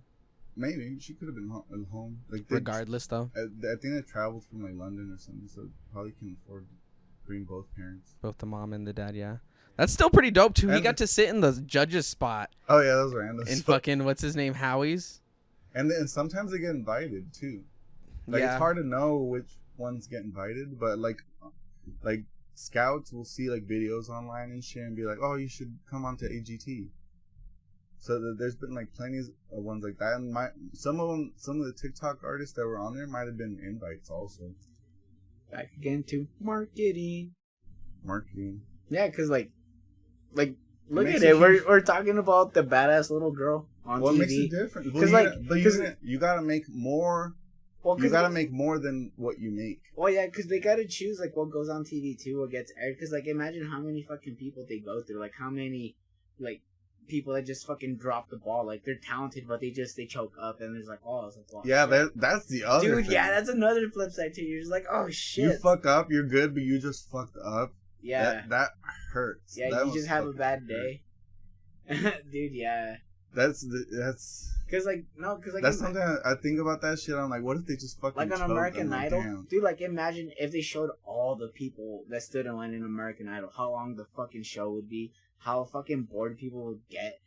[SPEAKER 6] Maybe she could have been home. Like
[SPEAKER 7] regardless, though.
[SPEAKER 6] I think they traveled from like London or something, so probably can afford to bring both parents.
[SPEAKER 7] Both the mom and the dad, yeah. That's still pretty dope too. He got to sit in the judge's spot.
[SPEAKER 6] Oh yeah, that was random.
[SPEAKER 7] In fucking what's his name, Howie's.
[SPEAKER 6] And sometimes they get invited too. Like it's hard to know which ones get invited, but like scouts will see like videos online and shit and be like, oh, you should come on to AGT. So there's been like plenty of ones like that, and some of the TikTok artists that were on there might have been invites also.
[SPEAKER 4] Back again to marketing. Yeah, because like look at it. We're talking about the badass little girl on TV.
[SPEAKER 6] What makes it different? Because you gotta make more. Well, you gotta make more than what you make.
[SPEAKER 4] Well, yeah, because they gotta choose like what goes on TV too, what gets aired. Because like imagine how many fucking people they go through. Like how many like people that just fucking drop the ball. Like they're talented, but they choke up, and there's like, oh, it's like, oh,
[SPEAKER 6] yeah, that's the other
[SPEAKER 4] dude.
[SPEAKER 6] thing.
[SPEAKER 4] Yeah, that's another flip side too. You're just like, oh shit.
[SPEAKER 6] You fuck up, you're good, but you just fucked up.
[SPEAKER 4] Yeah,
[SPEAKER 6] that hurts.
[SPEAKER 4] Yeah, you just have a bad day, dude. Yeah,
[SPEAKER 6] that's
[SPEAKER 4] because
[SPEAKER 6] that's something I think about that shit. I'm like, what if they just fucking
[SPEAKER 4] like on American Idol, dude? Like, imagine if they showed all the people that stood in line in American Idol, how long the fucking show would be, how fucking bored people would get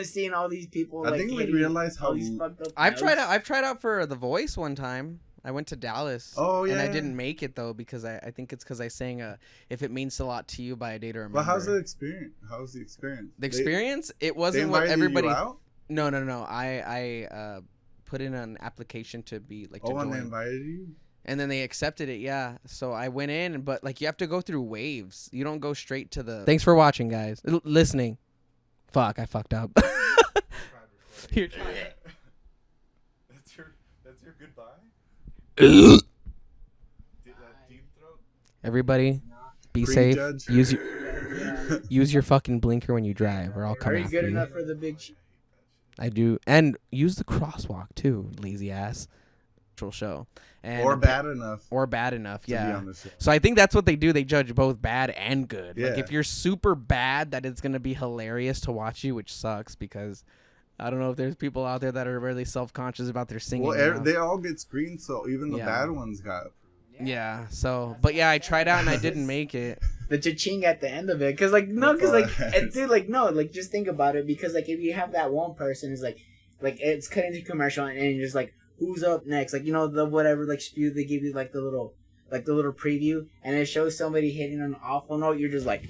[SPEAKER 4] seeing all these people.
[SPEAKER 6] I think we realize how
[SPEAKER 4] these fucked up.
[SPEAKER 7] I've tried out for The Voice one time. I went to Dallas.
[SPEAKER 6] Oh yeah,
[SPEAKER 7] and I didn't make it though because I think it's because I sang "If It Means a Lot to You" by A Day to Remember.
[SPEAKER 6] But how's the experience? The experience?
[SPEAKER 7] The experience? It wasn't
[SPEAKER 6] what
[SPEAKER 7] everybody.
[SPEAKER 6] You out?
[SPEAKER 7] No. I put in an application to be like to
[SPEAKER 6] Oh, and they
[SPEAKER 7] join.
[SPEAKER 6] invited you?
[SPEAKER 7] And then they accepted it, yeah. So I went in, but like you have to go through waves. You don't go straight to the. Thanks for watching, guys. Listening. Fuck, I fucked up. Here.
[SPEAKER 6] That's your goodbye?
[SPEAKER 7] Everybody, be safe.
[SPEAKER 6] Prejudge.
[SPEAKER 7] Use your fucking blinker when you drive, or I'll come
[SPEAKER 4] Are you
[SPEAKER 7] after
[SPEAKER 4] good
[SPEAKER 7] you.
[SPEAKER 4] enough for the big?
[SPEAKER 7] I do, and use the crosswalk too, lazy ass. Show. And
[SPEAKER 6] Or bad enough.
[SPEAKER 7] Or bad enough,
[SPEAKER 6] to be
[SPEAKER 7] yeah.
[SPEAKER 6] on the show.
[SPEAKER 7] So I think that's what they do. They judge both bad and good. Like
[SPEAKER 6] Yeah.
[SPEAKER 7] if you're super bad, that it's gonna be hilarious to watch you, which sucks because I don't know if there's people out there that are really self-conscious about their singing.
[SPEAKER 6] Well,
[SPEAKER 7] you know?
[SPEAKER 6] they all get screened, so even the
[SPEAKER 7] Yeah.
[SPEAKER 6] bad ones got.
[SPEAKER 7] Yeah. So, but yeah, I tried out and I didn't make it.
[SPEAKER 4] The cha-ching at the end of it, because like dude, like no, like just think about it, because like if you have that one person is like it's cut into commercial and you're just like, who's up next, like, you know, the whatever like spew they give you, like the little preview, and it shows somebody hitting an awful note, you're just like,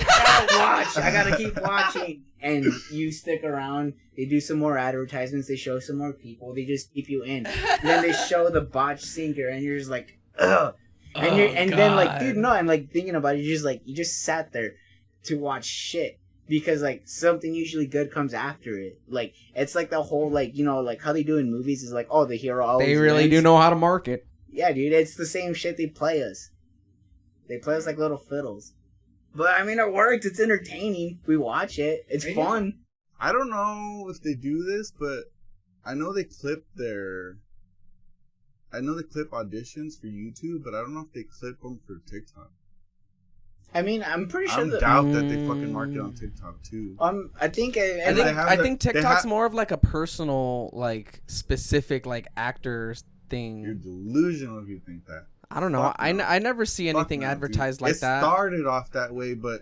[SPEAKER 4] I gotta keep watching, and you stick around. They do some more advertisements, they show some more people, they just keep you in, and then they show the botch sinker, and you're just like, ugh. And then like, dude, no, and like thinking about it, you just sat there to watch shit, because like something usually good comes after it. Like it's like the whole, like, you know, like how they do in movies is like, oh, the hero always
[SPEAKER 7] They really
[SPEAKER 4] wins.
[SPEAKER 7] do know how to market.
[SPEAKER 4] Yeah, dude, it's the same shit they play us. They play us like little fiddles. But I mean, it works. It's entertaining. We watch it. It's fun.
[SPEAKER 6] I don't know if they do this, but I know they clip auditions for YouTube, but I don't know if they clip them for TikTok.
[SPEAKER 4] I mean, I'm pretty sure
[SPEAKER 6] I
[SPEAKER 4] that.
[SPEAKER 6] doubt that they fucking market on TikTok too.
[SPEAKER 4] I think.
[SPEAKER 7] I think TikTok's more of like a personal, like specific, like actors thing.
[SPEAKER 6] You're delusional if you think that.
[SPEAKER 7] I don't know.
[SPEAKER 6] Fuck no.
[SPEAKER 7] I never see anything
[SPEAKER 6] Fuck no,
[SPEAKER 7] advertised
[SPEAKER 6] dude.
[SPEAKER 7] like that.
[SPEAKER 6] It started off that way, but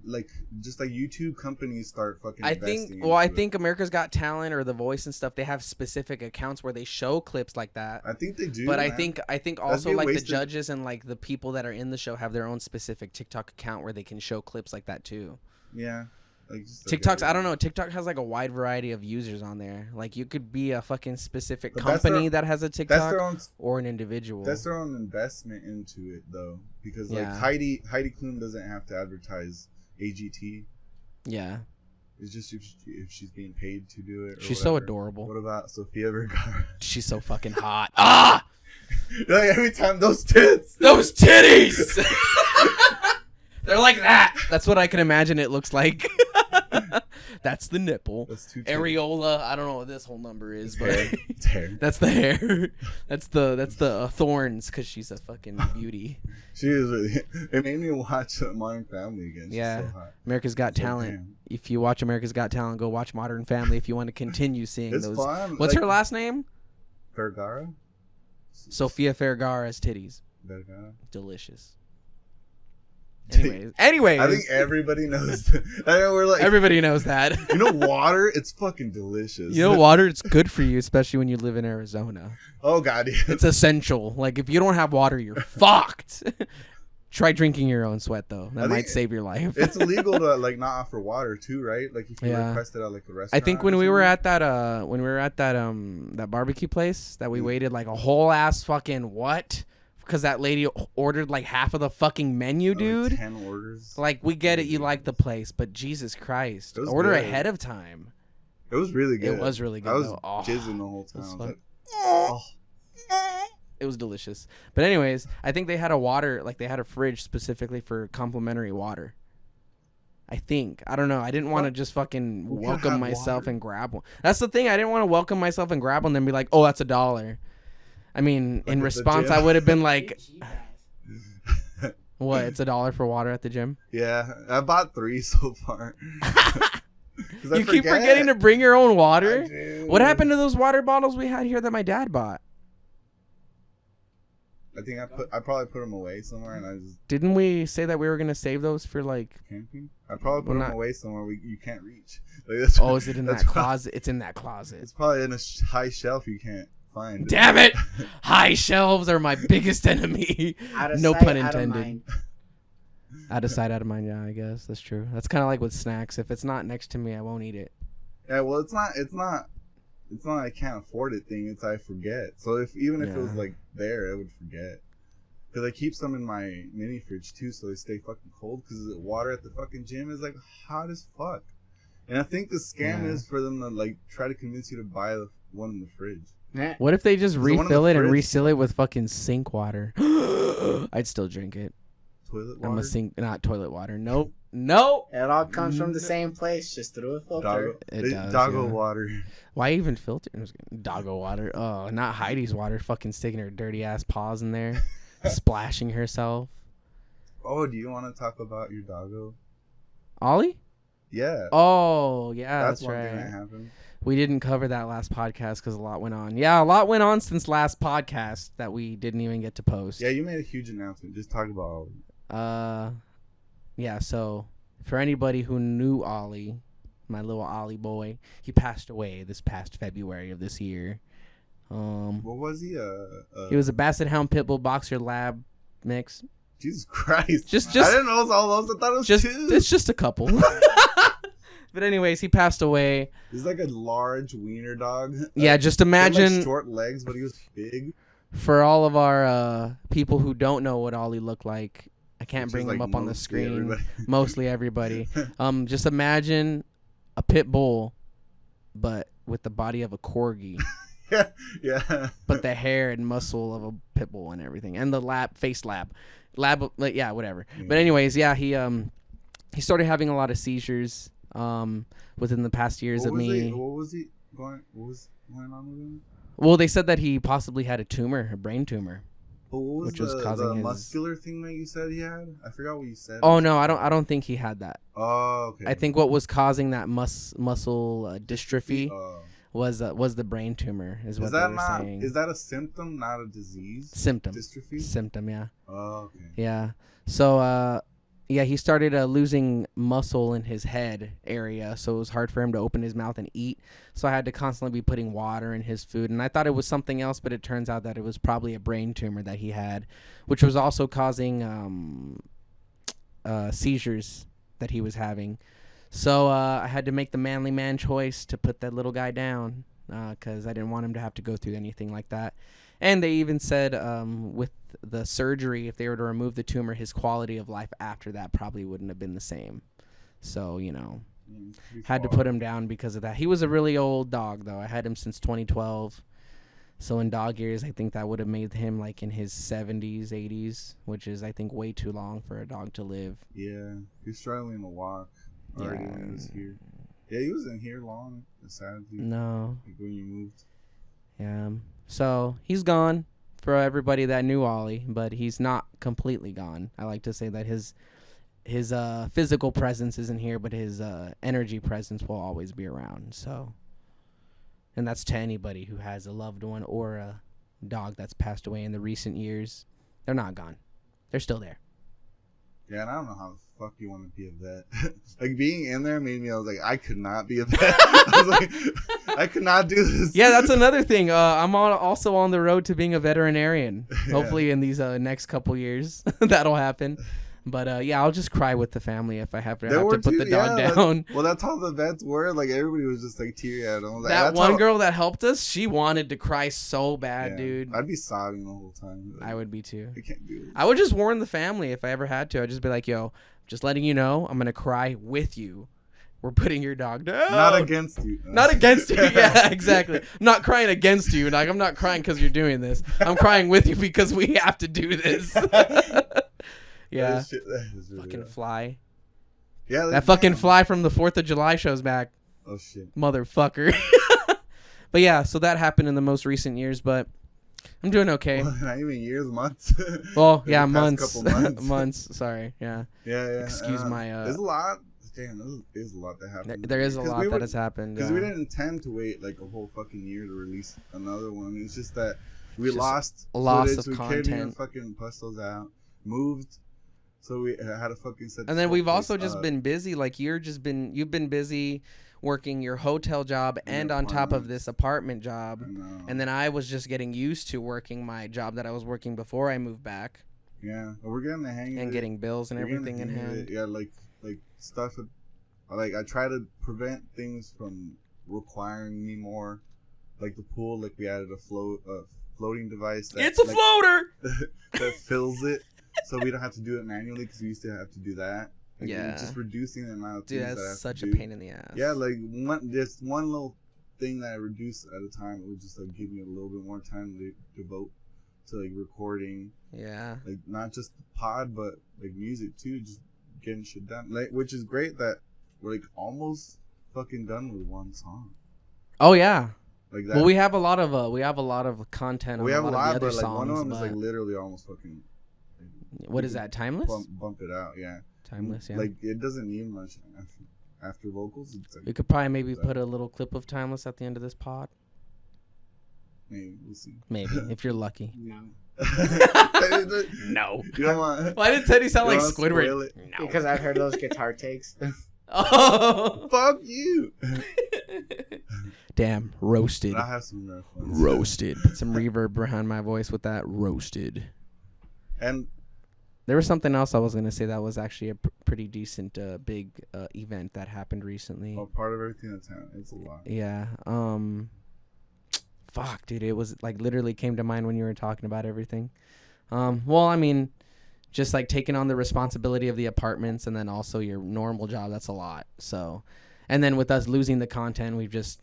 [SPEAKER 6] like YouTube companies start fucking.
[SPEAKER 7] I
[SPEAKER 6] investing
[SPEAKER 7] think America's Got Talent or The Voice and stuff, they have specific accounts where they show clips like that.
[SPEAKER 6] I think they do.
[SPEAKER 7] But
[SPEAKER 6] man.
[SPEAKER 7] I think also
[SPEAKER 6] get
[SPEAKER 7] like
[SPEAKER 6] wasted.
[SPEAKER 7] the judges and like the people that are in the show have their own specific TikTok account where they can show clips like that too.
[SPEAKER 6] Yeah. Like
[SPEAKER 7] TikTok's, I don't know. TikTok has like a wide variety of users on there. Like you could be a fucking specific
[SPEAKER 6] But that's
[SPEAKER 7] company
[SPEAKER 6] their-
[SPEAKER 7] that has a
[SPEAKER 6] That's
[SPEAKER 7] TikTok
[SPEAKER 6] their own.
[SPEAKER 7] or an individual.
[SPEAKER 6] That's their own investment into it, though, because like
[SPEAKER 7] Yeah.
[SPEAKER 6] Heidi Klum doesn't have to advertise AGT.
[SPEAKER 7] Yeah.
[SPEAKER 6] It's just if she's being paid to do it. Or
[SPEAKER 7] She's so
[SPEAKER 6] whatever.
[SPEAKER 7] adorable.
[SPEAKER 6] What about Sofia Vergara?
[SPEAKER 7] She's so fucking hot. Ah!
[SPEAKER 6] Like every time those tits.
[SPEAKER 7] Those titties! They're like that. That's what I can imagine it looks like. That's the nipple.
[SPEAKER 6] That's two titties.
[SPEAKER 7] Areola. I don't know what this whole number is, but
[SPEAKER 6] It's hair.
[SPEAKER 7] that's the hair. That's the thorns because she's a fucking beauty.
[SPEAKER 6] She is really. It made me watch Modern Family again. She's
[SPEAKER 7] Yeah.
[SPEAKER 6] so hot.
[SPEAKER 7] America's Got
[SPEAKER 6] So
[SPEAKER 7] Talent.
[SPEAKER 6] damn.
[SPEAKER 7] If you watch America's Got Talent, go watch Modern Family if you want to continue seeing
[SPEAKER 6] It's
[SPEAKER 7] those.
[SPEAKER 6] fun.
[SPEAKER 7] What's
[SPEAKER 6] like,
[SPEAKER 7] her last name?
[SPEAKER 6] Vergara.
[SPEAKER 7] Sofia Vergara's titties.
[SPEAKER 6] Vergara.
[SPEAKER 7] Delicious. Anyways.
[SPEAKER 6] I think everybody knows. I know we're like
[SPEAKER 7] everybody knows that.
[SPEAKER 6] You know, water. It's fucking delicious.
[SPEAKER 7] You know, water, it's good for you, especially when you live in Arizona.
[SPEAKER 6] Oh god, yeah.
[SPEAKER 7] It's essential. Like, if you don't have water, you're fucked. Try drinking your own sweat, though. That
[SPEAKER 6] I
[SPEAKER 7] might
[SPEAKER 6] think
[SPEAKER 7] save your life.
[SPEAKER 6] It's illegal to like not offer water too, right? Like if you
[SPEAKER 7] Yeah.
[SPEAKER 6] request it at like a
[SPEAKER 7] I
[SPEAKER 6] restaurant.
[SPEAKER 7] think when we were at that that barbecue place that we waited like a whole ass fucking what? Because that lady ordered like half of the fucking menu, dude.
[SPEAKER 6] 10 orders.
[SPEAKER 7] Like, we get it, you like the place, but Jesus Christ,
[SPEAKER 6] It was
[SPEAKER 7] order
[SPEAKER 6] good.
[SPEAKER 7] ahead of time.
[SPEAKER 6] It was really good.
[SPEAKER 7] It was really good,
[SPEAKER 6] I was
[SPEAKER 7] though. Oh,
[SPEAKER 6] jizzing the whole time.
[SPEAKER 7] was
[SPEAKER 6] I was
[SPEAKER 7] fun.
[SPEAKER 6] like, oh.
[SPEAKER 7] It was delicious. But anyways, I think they had a water, like they had a fridge specifically for complimentary water. I think. I don't know. I didn't want to just fucking
[SPEAKER 6] Who can
[SPEAKER 7] welcome
[SPEAKER 6] have
[SPEAKER 7] myself
[SPEAKER 6] water?
[SPEAKER 7] and grab one. That's the thing. I didn't want to welcome myself and grab one, then be like, oh, that's $1. I mean,
[SPEAKER 6] Like
[SPEAKER 7] in
[SPEAKER 6] at the
[SPEAKER 7] response,
[SPEAKER 6] gym?
[SPEAKER 7] I would have been like, what? It's $1 for water at the gym?
[SPEAKER 6] Yeah, I bought 3 so far. 'Cause I
[SPEAKER 7] You keep forgetting to bring your own
[SPEAKER 6] I
[SPEAKER 7] water?
[SPEAKER 6] do.
[SPEAKER 7] What happened to those water bottles we had here that my dad bought?
[SPEAKER 6] I think I probably put them away somewhere, and I just
[SPEAKER 7] Didn't we say that we were going to save those for like...
[SPEAKER 6] camping. I probably put
[SPEAKER 7] Well,
[SPEAKER 6] them
[SPEAKER 7] not-
[SPEAKER 6] away somewhere you can't reach. Like, that's
[SPEAKER 7] Oh, is it in
[SPEAKER 6] that's
[SPEAKER 7] that
[SPEAKER 6] why-
[SPEAKER 7] closet? It's in that closet.
[SPEAKER 6] It's probably in a high shelf you can't find.
[SPEAKER 7] Damn it! High shelves are my biggest enemy.
[SPEAKER 4] Out of
[SPEAKER 7] No
[SPEAKER 4] sight,
[SPEAKER 7] pun
[SPEAKER 4] out of
[SPEAKER 7] intended.
[SPEAKER 4] mind.
[SPEAKER 7] Out of sight, out of mind. Yeah, I guess that's true. That's kind of like with snacks. If it's not next to me, I won't eat it.
[SPEAKER 6] Yeah, well, it's not. it's not I can't afford it thing. It's I forget. So even if it was like there, I would forget. Because I keep some in my mini fridge too, so they stay fucking cold. Because the water at the fucking gym is like hot as fuck. And I think the scam is for them to like try to convince you to buy the one in the fridge.
[SPEAKER 7] What if they just refill it and
[SPEAKER 6] fridge?
[SPEAKER 7] reseal it with fucking sink water? I'd still drink it.
[SPEAKER 6] Toilet water?
[SPEAKER 7] I'm a sink, not toilet water. Nope.
[SPEAKER 4] It all comes from the same place, just through a filter.
[SPEAKER 6] Doggo water.
[SPEAKER 7] Why even filter? Doggo water. Oh, not Heidi's water. Fucking sticking her dirty ass paws in there, splashing herself.
[SPEAKER 6] Oh, do you want to talk about your doggo?
[SPEAKER 7] Ollie?
[SPEAKER 6] Yeah.
[SPEAKER 7] Oh, yeah, that's
[SPEAKER 6] one
[SPEAKER 7] right.
[SPEAKER 6] thing that happened.
[SPEAKER 7] We didn't cover that last podcast because a lot went on. Yeah, a lot went on since last podcast that we didn't even get to post.
[SPEAKER 6] Yeah, you made a huge announcement. Just talk about Ollie.
[SPEAKER 7] Yeah, so for anybody who knew Ollie, my little Ollie boy, he passed away this past February of this year.
[SPEAKER 6] What was he?
[SPEAKER 7] He was a Basset Hound Pitbull Boxer Lab mix.
[SPEAKER 6] Jesus Christ.
[SPEAKER 7] Just
[SPEAKER 6] I didn't know it was all those. I thought it was two.
[SPEAKER 7] It's just a couple. But anyways, he passed away.
[SPEAKER 6] He's like a large wiener dog.
[SPEAKER 7] Yeah, just imagine.
[SPEAKER 6] He had, like, short legs, but he was big.
[SPEAKER 7] For all of our people who don't know what Ollie looked like, I can't
[SPEAKER 6] Which
[SPEAKER 7] bring
[SPEAKER 6] is,
[SPEAKER 7] him
[SPEAKER 6] like,
[SPEAKER 7] up on the
[SPEAKER 6] mostly
[SPEAKER 7] screen.
[SPEAKER 6] everybody.
[SPEAKER 7] Mostly everybody. Just imagine a pit bull, but with the body of a corgi.
[SPEAKER 6] Yeah.
[SPEAKER 7] But the hair and muscle of a pit bull and everything, and the face lab, yeah, whatever. Yeah. But anyways, yeah, he started having a lot of seizures within the past years of me.
[SPEAKER 6] What was going on with him?
[SPEAKER 7] Well, they said that he possibly had a brain tumor.
[SPEAKER 6] But what was
[SPEAKER 7] which was causing
[SPEAKER 6] the
[SPEAKER 7] his
[SPEAKER 6] muscular thing that you said he had? I forgot what you said.
[SPEAKER 7] Oh no, I don't think he had that.
[SPEAKER 6] Oh, okay.
[SPEAKER 7] I think what was causing that muscle dystrophy was the brain tumor. Is what they were saying.
[SPEAKER 6] Is that a symptom, not a disease?
[SPEAKER 7] Symptom.
[SPEAKER 6] Dystrophy.
[SPEAKER 7] Symptom. Yeah.
[SPEAKER 6] Oh, okay.
[SPEAKER 7] Yeah. So yeah, he started losing muscle in his head area, so it was hard for him to open his mouth and eat. So I had to constantly be putting water in his food, and I thought it was something else, but it turns out that it was probably a brain tumor that he had, which was also causing seizures that he was having. So I had to make the manly man choice to put that little guy down because I didn't want him to have to go through anything like that. And they even said with the surgery, if they were to remove the tumor, his quality of life after that probably wouldn't have been the same. So, had to put him down because of that. He was a really old dog, though. I had him since 2012. So in dog years, I think that would have made him like in his 70s, 80s, which is, I think, way too long for a dog to live.
[SPEAKER 6] Yeah, he was struggling to walk already when he was here. Yeah, he wasn't here long, sadly.
[SPEAKER 7] No.
[SPEAKER 6] Like when you moved.
[SPEAKER 7] Yeah. So he's gone for everybody that knew Ollie, but he's not completely gone. I like to say that his physical presence isn't here, but his energy presence will always be around. So, and that's to anybody who has a loved one or a dog that's passed away in the recent years. They're not gone. They're still there.
[SPEAKER 6] Yeah, and I don't know how the fuck you want to be a vet. Like, being in there made me, I was like, I could not be a vet. I was like, I could not do this.
[SPEAKER 7] Yeah, that's another thing. I'm also on the road to being a veterinarian.
[SPEAKER 6] Yeah.
[SPEAKER 7] Hopefully in these next couple years, that'll happen. But yeah, I'll just cry with the family if I have to put the dog down.
[SPEAKER 6] Well, that's how the vets were. Like, everybody was just like teary-eyed. Like,
[SPEAKER 7] that one girl that helped us, she wanted to cry so bad, dude.
[SPEAKER 6] I'd be sobbing the whole time. Like,
[SPEAKER 7] I would be too.
[SPEAKER 6] I can't do it.
[SPEAKER 7] I would just warn the family if I ever had to. I'd just be like, yo, just letting you know, I'm going to cry with you. We're putting your dog down.
[SPEAKER 6] Not against you.
[SPEAKER 7] Not against you. Yeah, exactly. I'm not crying against you. Like, I'm not crying because you're doing this. I'm crying with you because we have to do this. Yeah.
[SPEAKER 6] That is really
[SPEAKER 7] fucking
[SPEAKER 6] rough.
[SPEAKER 7] Fly.
[SPEAKER 6] Yeah.
[SPEAKER 7] That fucking Fly from the 4th of July show's back.
[SPEAKER 6] Oh, shit.
[SPEAKER 7] Motherfucker. But yeah, so that happened in the most recent years, but I'm doing okay.
[SPEAKER 6] Well, not even years, months.
[SPEAKER 7] Well, yeah,
[SPEAKER 6] The past
[SPEAKER 7] months.
[SPEAKER 6] couple months.
[SPEAKER 7] Months. Sorry. Yeah.
[SPEAKER 6] Yeah.
[SPEAKER 7] Excuse my.
[SPEAKER 6] There's a lot. Damn, there's a lot that happened.
[SPEAKER 7] There is a lot that has happened.
[SPEAKER 6] Because we didn't intend to wait like a whole fucking year to release another one. It's just that we lost
[SPEAKER 7] a loss
[SPEAKER 6] footage.
[SPEAKER 7] of
[SPEAKER 6] We
[SPEAKER 7] content.
[SPEAKER 6] couldn't even fucking bust those out. Moved. So we had to fucking set.
[SPEAKER 7] And then we've also just been busy. Like you've been busy working your hotel job and on top of this apartment job. And then I was just getting used to working my job that I was working before I moved back.
[SPEAKER 6] Yeah, but we're getting the hang of it.
[SPEAKER 7] And getting bills and everything in hand.
[SPEAKER 6] Yeah, like stuff. Like I try to prevent things from requiring me more. like the pool, like we added a floating device. That,
[SPEAKER 7] It's a floater.
[SPEAKER 6] that fills it, so we don't have to do it manually because we used to have to do that. Like,
[SPEAKER 7] Yeah.
[SPEAKER 6] just reducing the amount of
[SPEAKER 7] Dude,
[SPEAKER 6] things that I have
[SPEAKER 7] that's such
[SPEAKER 6] to
[SPEAKER 7] a
[SPEAKER 6] do.
[SPEAKER 7] pain in the ass.
[SPEAKER 6] Yeah, like just one little thing that I reduced at a time, it would just like give me a little bit more time to devote to like recording.
[SPEAKER 7] Yeah.
[SPEAKER 6] Like not just the pod, but like music too, just getting shit done. Like, which is great that we're like almost fucking done with one song.
[SPEAKER 7] Oh yeah.
[SPEAKER 6] Like that.
[SPEAKER 7] Well, we have a lot of content.
[SPEAKER 6] We
[SPEAKER 7] on
[SPEAKER 6] have
[SPEAKER 7] a
[SPEAKER 6] a
[SPEAKER 7] lot
[SPEAKER 6] lot,
[SPEAKER 7] of the other
[SPEAKER 6] but like
[SPEAKER 7] songs,
[SPEAKER 6] one of them is
[SPEAKER 7] but
[SPEAKER 6] like literally almost fucking.
[SPEAKER 7] what is that? Timeless.
[SPEAKER 6] Bump it out, yeah.
[SPEAKER 7] Timeless. Yeah.
[SPEAKER 6] Like it doesn't need much after vocals. It's like,
[SPEAKER 7] we could probably maybe put a little clip of Timeless at the end of this pod.
[SPEAKER 6] maybe we'll see.
[SPEAKER 7] Maybe if you're lucky.
[SPEAKER 4] No.
[SPEAKER 7] No.
[SPEAKER 6] You don't want.
[SPEAKER 7] Why did Teddy sound
[SPEAKER 6] You
[SPEAKER 7] like
[SPEAKER 6] wanna spoil
[SPEAKER 7] Squidward?
[SPEAKER 6] it?
[SPEAKER 7] No.
[SPEAKER 4] Because I've heard those guitar takes.
[SPEAKER 7] Oh.
[SPEAKER 6] Fuck you.
[SPEAKER 7] Damn. Roasted.
[SPEAKER 6] But I have some rough ones.
[SPEAKER 7] Roasted. Put some reverb behind my voice with that. Roasted.
[SPEAKER 6] And
[SPEAKER 7] There was something else I was gonna say that was actually a pretty decent big event that happened recently.
[SPEAKER 6] part of everything that's happening, it's a lot.
[SPEAKER 7] Yeah. Fuck, dude. It was like literally came to mind when you were talking about everything. Well, I mean, just like taking on the responsibility of the apartments and then also your normal job. That's a lot. So, and then with us losing the content, we've just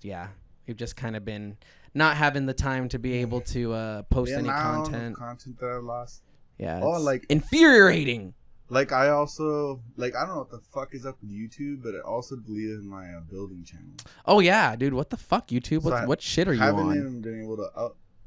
[SPEAKER 7] kind of been not having the time to be able to post any content.
[SPEAKER 6] Content that I lost.
[SPEAKER 7] Yeah.
[SPEAKER 6] Oh,
[SPEAKER 7] it's
[SPEAKER 6] like-
[SPEAKER 7] infuriating.
[SPEAKER 6] Like I also like I don't know what the fuck is up with YouTube, but it also deleted my building channel.
[SPEAKER 7] Oh yeah, dude. What the fuck, YouTube?
[SPEAKER 6] So
[SPEAKER 7] What shit are you
[SPEAKER 6] I haven't
[SPEAKER 7] on?
[SPEAKER 6] even been able to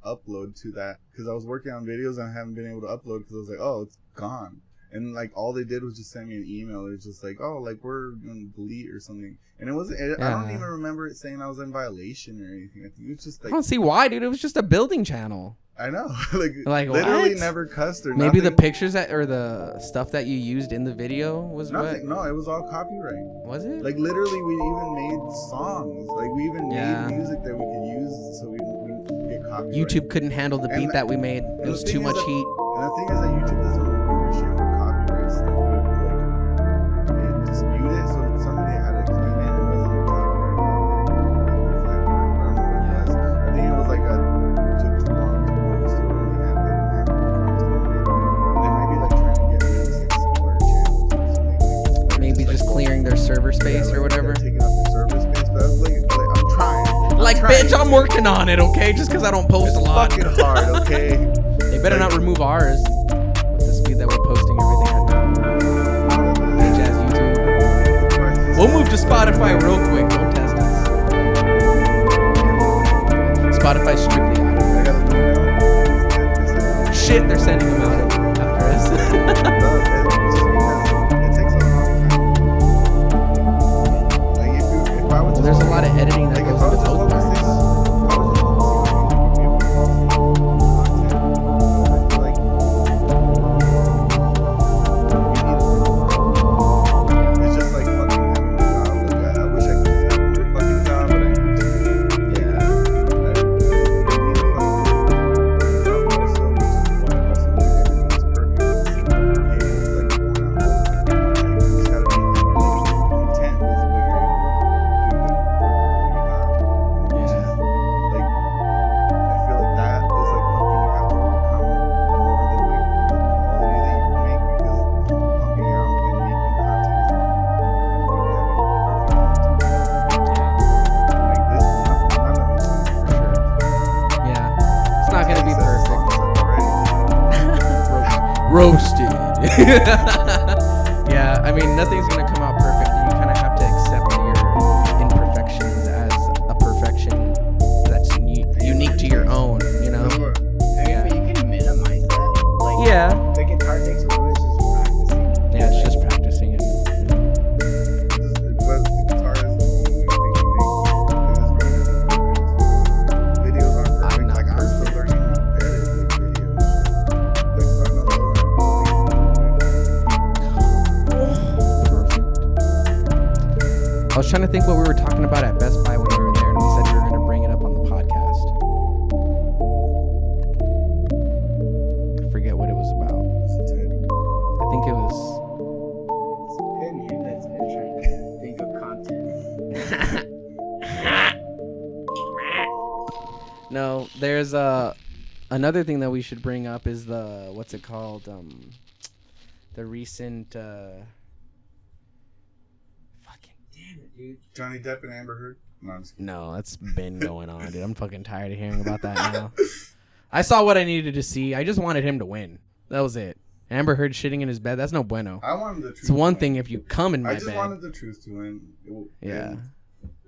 [SPEAKER 6] upload to that because I was working on videos and I haven't been able to upload because I was like, oh, it's gone. And like all they did was just send me an email. It was just like, oh, like we're gonna delete or something. And it wasn't. I don't even remember it saying I was in violation or anything. I think it was just
[SPEAKER 7] I
[SPEAKER 6] like
[SPEAKER 7] don't see why, dude. It was just a building channel.
[SPEAKER 6] I know, like
[SPEAKER 7] what?
[SPEAKER 6] literally never cussed or
[SPEAKER 7] Maybe the
[SPEAKER 6] nothing.
[SPEAKER 7] pictures or the stuff that you used in the video was
[SPEAKER 6] Nothing.
[SPEAKER 7] what?
[SPEAKER 6] No, it was all copyright.
[SPEAKER 7] Was it?
[SPEAKER 6] Like literally, we even made songs. Like we even
[SPEAKER 7] Yeah.
[SPEAKER 6] made music that we could use, so we wouldn't get copyright.
[SPEAKER 7] YouTube couldn't handle the
[SPEAKER 6] And
[SPEAKER 7] beat
[SPEAKER 6] the-
[SPEAKER 7] that we made.
[SPEAKER 6] and
[SPEAKER 7] It
[SPEAKER 6] the
[SPEAKER 7] was
[SPEAKER 6] thing
[SPEAKER 7] too
[SPEAKER 6] is
[SPEAKER 7] much
[SPEAKER 6] that-
[SPEAKER 7] heat.
[SPEAKER 6] And the thing is that YouTube doesn't reward your shit for copyright stuff. Like, they dispute it, so somebody had to clean it. It wasn't a copyright. I think it was like took too long to post. They didn't have content on it. They might be like trying to get rid of like smaller channels or something.
[SPEAKER 7] Maybe just clearing their server space or whatever.
[SPEAKER 6] Taking up their server space, but I was like I'm trying.
[SPEAKER 7] Like, bitch, I'm working on it, okay? Just because I don't post
[SPEAKER 6] It's
[SPEAKER 7] a lot.
[SPEAKER 6] fucking hard, okay?
[SPEAKER 7] They better not remove ours with the speed that we're posting everything at now. Bitch ass YouTube. We'll move to Spotify real quick. Don't test us. Spotify's strictly audio. Shit, they're sending them out after us. Well, there's a lot of editing that goes into both parts.
[SPEAKER 6] It's just like fucking having a job. Like, I wish I could just have a fucking job, but I need to.
[SPEAKER 7] Yeah.
[SPEAKER 6] I need a fucking job also, which is why I also think everything's perfect. It is like going out all the time. Like, you just gotta be like, content with what you're able to do and what you got. Like, I feel like that is like one thing you have to overcome more than like the quality that you can make because pumping out and making content is not like having perfect content. Like this, none of it's gonna be perfect.
[SPEAKER 7] Yeah. It's not going to be
[SPEAKER 6] Says
[SPEAKER 7] perfect.
[SPEAKER 6] songs like already.
[SPEAKER 7] Roasted. Yeah, I mean, nothing's going to come out perfect. You kind of have to accept your imperfections as a perfection that's unique to your own, you know?
[SPEAKER 4] I mean, but you can minimize that. Like,
[SPEAKER 7] Yeah.
[SPEAKER 4] the guitar takes alone is just practicing.
[SPEAKER 7] Yeah, it's just practicing it.
[SPEAKER 6] But the guitar is the only thing you make. Like, videos aren't perfect.
[SPEAKER 7] I'm not
[SPEAKER 6] Like I'm still learning how to edit like videos. Like some of those aren't
[SPEAKER 7] Perfect. I was trying to think what we were talking about at Best Buy when we were there, and we said we were going to bring it up on the podcast. I forget what it was about. I think it was...
[SPEAKER 4] It's been him that's been trying to think of content.
[SPEAKER 7] there's another thing that we should bring up is the what's it called? The recent
[SPEAKER 4] Fucking damn it, dude.
[SPEAKER 6] Johnny Depp and Amber Heard. No, I'm just kidding.
[SPEAKER 7] No, that's been going on, dude. I'm fucking tired of hearing about that now. I saw what I needed to see. I just wanted him to win. That was it. Amber Heard shitting in his bed. That's no bueno.
[SPEAKER 6] I wanted the truth.
[SPEAKER 7] It's one
[SPEAKER 6] to
[SPEAKER 7] thing
[SPEAKER 6] win.
[SPEAKER 7] if you come in my
[SPEAKER 6] I
[SPEAKER 7] bed.
[SPEAKER 6] just wanted the truth to win.
[SPEAKER 7] Yeah.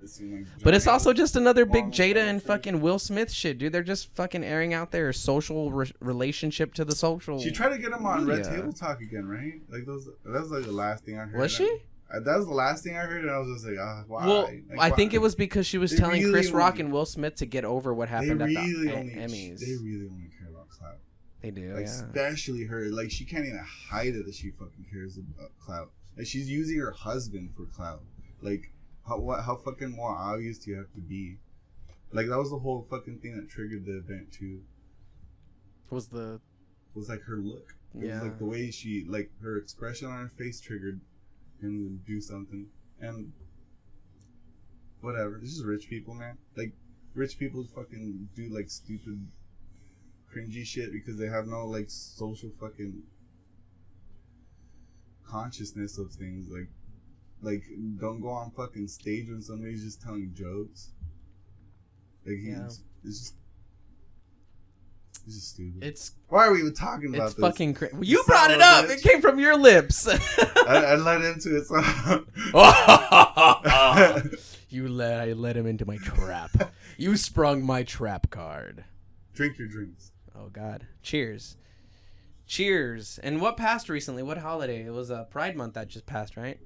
[SPEAKER 6] It seemed like
[SPEAKER 7] But it's
[SPEAKER 6] Johnny
[SPEAKER 7] also
[SPEAKER 6] Depp
[SPEAKER 7] just another big
[SPEAKER 6] won
[SPEAKER 7] Jada
[SPEAKER 6] with
[SPEAKER 7] and
[SPEAKER 6] that
[SPEAKER 7] fucking Will Smith shit, dude. They're just fucking airing out their social relationship to the social.
[SPEAKER 6] She tried to get him on Red
[SPEAKER 7] media.
[SPEAKER 6] Table Talk again, right? Like that was like the last thing I heard.
[SPEAKER 7] Was she?
[SPEAKER 6] That was the last thing I heard, and I was just like, why?
[SPEAKER 7] Well,
[SPEAKER 6] Like,
[SPEAKER 7] I think
[SPEAKER 6] why?
[SPEAKER 7] it was because she was
[SPEAKER 6] They
[SPEAKER 7] telling
[SPEAKER 6] really
[SPEAKER 7] Chris Rock
[SPEAKER 6] only-
[SPEAKER 7] and Will Smith to get over what
[SPEAKER 6] They
[SPEAKER 7] happened
[SPEAKER 6] really
[SPEAKER 7] at the
[SPEAKER 6] only
[SPEAKER 7] Emmys.
[SPEAKER 6] They really only care about clout.
[SPEAKER 7] They do,
[SPEAKER 6] Like
[SPEAKER 7] yeah.
[SPEAKER 6] especially her. Like she can't even hide it that she fucking cares about clout. Like she's using her husband for clout. Like how fucking more obvious do you have to be? Like that was the whole fucking thing that triggered the event too.
[SPEAKER 7] Was
[SPEAKER 6] like her look. It
[SPEAKER 7] Yeah.
[SPEAKER 6] was like the way she, like her expression on her face triggered him to do something. And whatever. This is rich people, man. Like rich people fucking do like stupid, cringy shit because they have no like social fucking consciousness of things. Like don't go on fucking stage when somebody's just telling jokes. Like it's just stupid. Why are we even talking about
[SPEAKER 7] It's
[SPEAKER 6] this?
[SPEAKER 7] fucking crazy. You brought it up. It came from your lips.
[SPEAKER 6] I led into it. So
[SPEAKER 7] I let him into my trap. You sprung my trap card.
[SPEAKER 6] Drink your drinks.
[SPEAKER 7] Oh God! Cheers. And what passed recently? What holiday? It was Pride Month that just passed, right?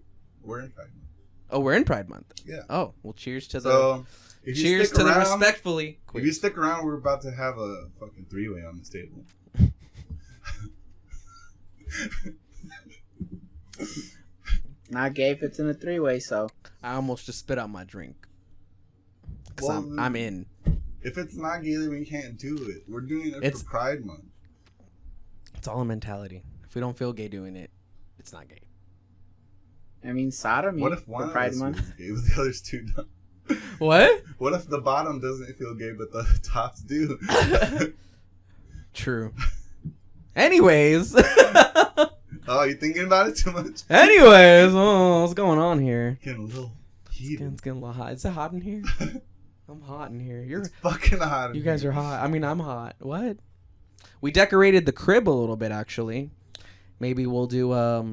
[SPEAKER 6] We're in Pride Month.
[SPEAKER 7] Oh, we're in Pride Month.
[SPEAKER 6] Yeah.
[SPEAKER 7] Oh, well, cheers to the.
[SPEAKER 6] So, if you
[SPEAKER 7] cheers
[SPEAKER 6] stick
[SPEAKER 7] to the
[SPEAKER 6] around-
[SPEAKER 7] respectfully.
[SPEAKER 6] If you stick around, we're about to have a fucking three-way on this table.
[SPEAKER 4] Not gay if it's in a three-way, so.
[SPEAKER 7] I almost just spit out my drink. Cause
[SPEAKER 6] Well,
[SPEAKER 7] I'm in.
[SPEAKER 6] If it's not gay, then we can't do it. We're doing it for Pride Month.
[SPEAKER 7] It's all a mentality. If we don't feel gay doing it, it's not gay.
[SPEAKER 4] I mean, sodomy.
[SPEAKER 6] What if one
[SPEAKER 4] for
[SPEAKER 6] of
[SPEAKER 4] Pride
[SPEAKER 6] us
[SPEAKER 4] Month?
[SPEAKER 6] feels gay, but the others two don't?
[SPEAKER 7] What?
[SPEAKER 6] What if the bottom doesn't feel gay, but the tops do?
[SPEAKER 7] True. Anyways.
[SPEAKER 6] Oh, you thinking about it too much?
[SPEAKER 7] Anyways, what's going on here?
[SPEAKER 6] Getting a little heated.
[SPEAKER 7] It's getting a little hot. Is it hot in here? I'm hot in here. You're
[SPEAKER 6] fucking hot. In
[SPEAKER 7] You guys
[SPEAKER 6] here.
[SPEAKER 7] are hot. I mean, I'm hot. What? We decorated the crib a little bit, actually. Maybe we'll do
[SPEAKER 6] Well,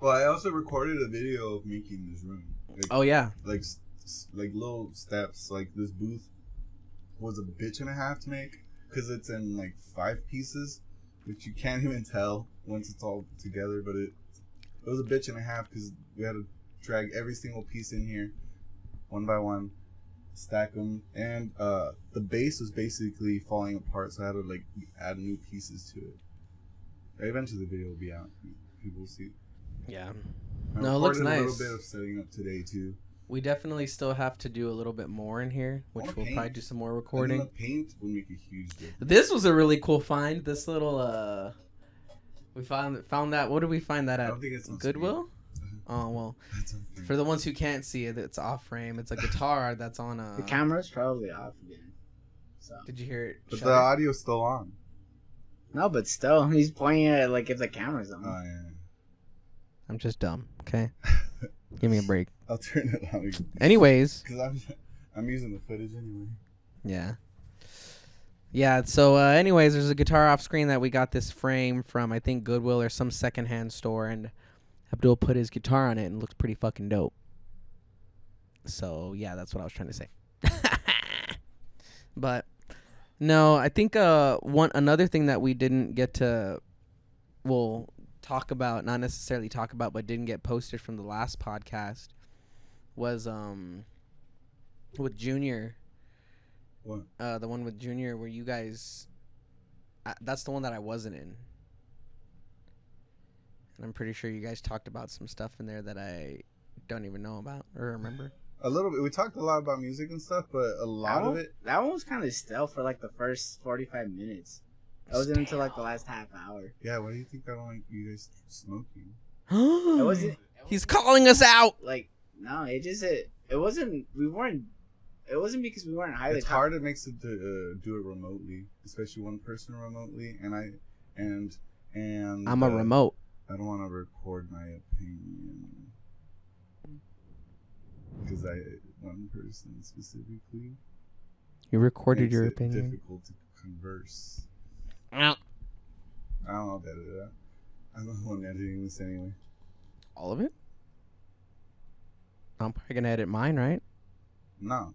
[SPEAKER 6] I also recorded a video of making this room. Like,
[SPEAKER 7] Oh yeah.
[SPEAKER 6] Like little steps. Like this booth was a bitch and a half to make because it's in like 5 pieces, which you can't even tell once it's all together. But it was a bitch and a half because we had to drag every single piece in here, one by one, stack them, and the base was basically falling apart, so I had to like add new pieces to it. Eventually, the video will be out. People will see.
[SPEAKER 7] Yeah.
[SPEAKER 6] I
[SPEAKER 7] No, it looks
[SPEAKER 6] recorded
[SPEAKER 7] nice.
[SPEAKER 6] A little bit of setting up today too.
[SPEAKER 7] We definitely still have to do a little bit more in here, which
[SPEAKER 6] wanna
[SPEAKER 7] we'll
[SPEAKER 6] paint.
[SPEAKER 7] probably do some more
[SPEAKER 6] And then
[SPEAKER 7] recording.
[SPEAKER 6] the paint will make a huge difference.
[SPEAKER 7] This was a really cool find. This little we found that. What did we find that
[SPEAKER 6] I
[SPEAKER 7] at?
[SPEAKER 6] don't think it's on
[SPEAKER 7] Goodwill. Oh well.
[SPEAKER 6] That's okay.
[SPEAKER 7] For the ones who can't see it, it's off frame. It's a guitar that's on a.
[SPEAKER 4] The camera's probably off again. So.
[SPEAKER 7] Did you hear it?
[SPEAKER 6] But
[SPEAKER 7] shudder?
[SPEAKER 6] the audio's still on.
[SPEAKER 4] No, but still, he's pointing at it like if the camera's on.
[SPEAKER 6] Oh yeah.
[SPEAKER 7] I'm just dumb. Okay. Give me a break.
[SPEAKER 6] I'll turn it on.
[SPEAKER 7] Anyways.
[SPEAKER 6] Because I'm using the footage anyway.
[SPEAKER 7] Yeah. Yeah, so anyways, there's a guitar off screen that we got this frame from, I think, Goodwill or some secondhand store, and Abdul put his guitar on it and it looks pretty fucking dope. So, yeah, that's what I was trying to say. But, no, I think another thing that we didn't get to, well, talk about, not necessarily talk about, but didn't get posted from the last podcast was with Junior.
[SPEAKER 6] What?
[SPEAKER 7] The one with Junior where you guys... that's the one that I wasn't in. And I'm pretty sure you guys talked about some stuff in there that I don't even know about or remember.
[SPEAKER 6] A little bit. We talked a lot about music and stuff, but a lot of it...
[SPEAKER 4] That one was kind of stale for like the first 45 minutes. That wasn't until like the last half hour.
[SPEAKER 6] Yeah, why do you think I don't like you guys smoking?
[SPEAKER 4] It wasn't...
[SPEAKER 7] He's calling us out!
[SPEAKER 4] Like, no, it wasn't... We weren't... it wasn't because we weren't high.
[SPEAKER 6] It's hard. It makes it to do it remotely, especially one person remotely. And
[SPEAKER 7] I'm a remote.
[SPEAKER 6] I don't want to record my opinion because one person specifically.
[SPEAKER 7] You recorded
[SPEAKER 6] makes
[SPEAKER 7] your
[SPEAKER 6] it
[SPEAKER 7] opinion.
[SPEAKER 6] Difficult to converse.
[SPEAKER 7] Ow.
[SPEAKER 6] I don't know how to edit that. I'm the one editing this anyway.
[SPEAKER 7] All of it? I'm probably gonna edit mine, right?
[SPEAKER 6] No,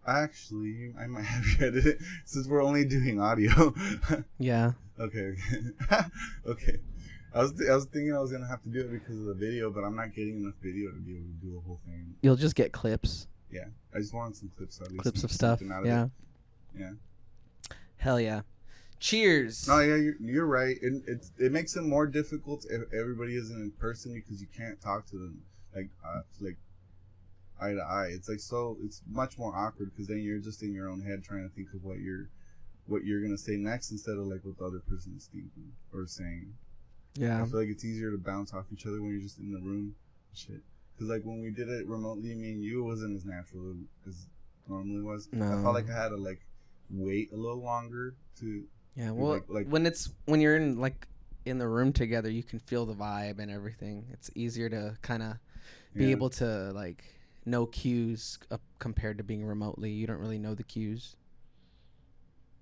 [SPEAKER 6] actually, I might have you edit it since we're only doing audio.
[SPEAKER 7] Yeah.
[SPEAKER 6] Okay. Okay. I was thinking I was gonna have to do it because of the video, but I'm not getting enough video to be able to do the whole thing.
[SPEAKER 7] You'll just get clips.
[SPEAKER 6] Yeah, I just wanted some clips. At least
[SPEAKER 7] Clips of
[SPEAKER 6] make
[SPEAKER 7] stuff.
[SPEAKER 6] something out of
[SPEAKER 7] Yeah.
[SPEAKER 6] it. Yeah.
[SPEAKER 7] Hell yeah. Cheers.
[SPEAKER 6] No, yeah, you're right. It makes it more difficult if everybody isn't in person because you can't talk to them like eye to eye. It's like it's much more awkward because then you're just in your own head trying to think of what you're gonna say next instead of like what the other person is thinking or saying.
[SPEAKER 7] Yeah.
[SPEAKER 6] I feel like it's easier to bounce off each other when you're just in the room. Shit. Because like when we did it remotely, me and you, it wasn't as natural as normally was.
[SPEAKER 7] No.
[SPEAKER 6] I felt like I had to like wait a little longer to.
[SPEAKER 7] Yeah, well,
[SPEAKER 6] like
[SPEAKER 7] when you're in the room together, you can feel the vibe and everything. It's easier to kind of be able to like know cues compared to being remotely. You don't really know the cues,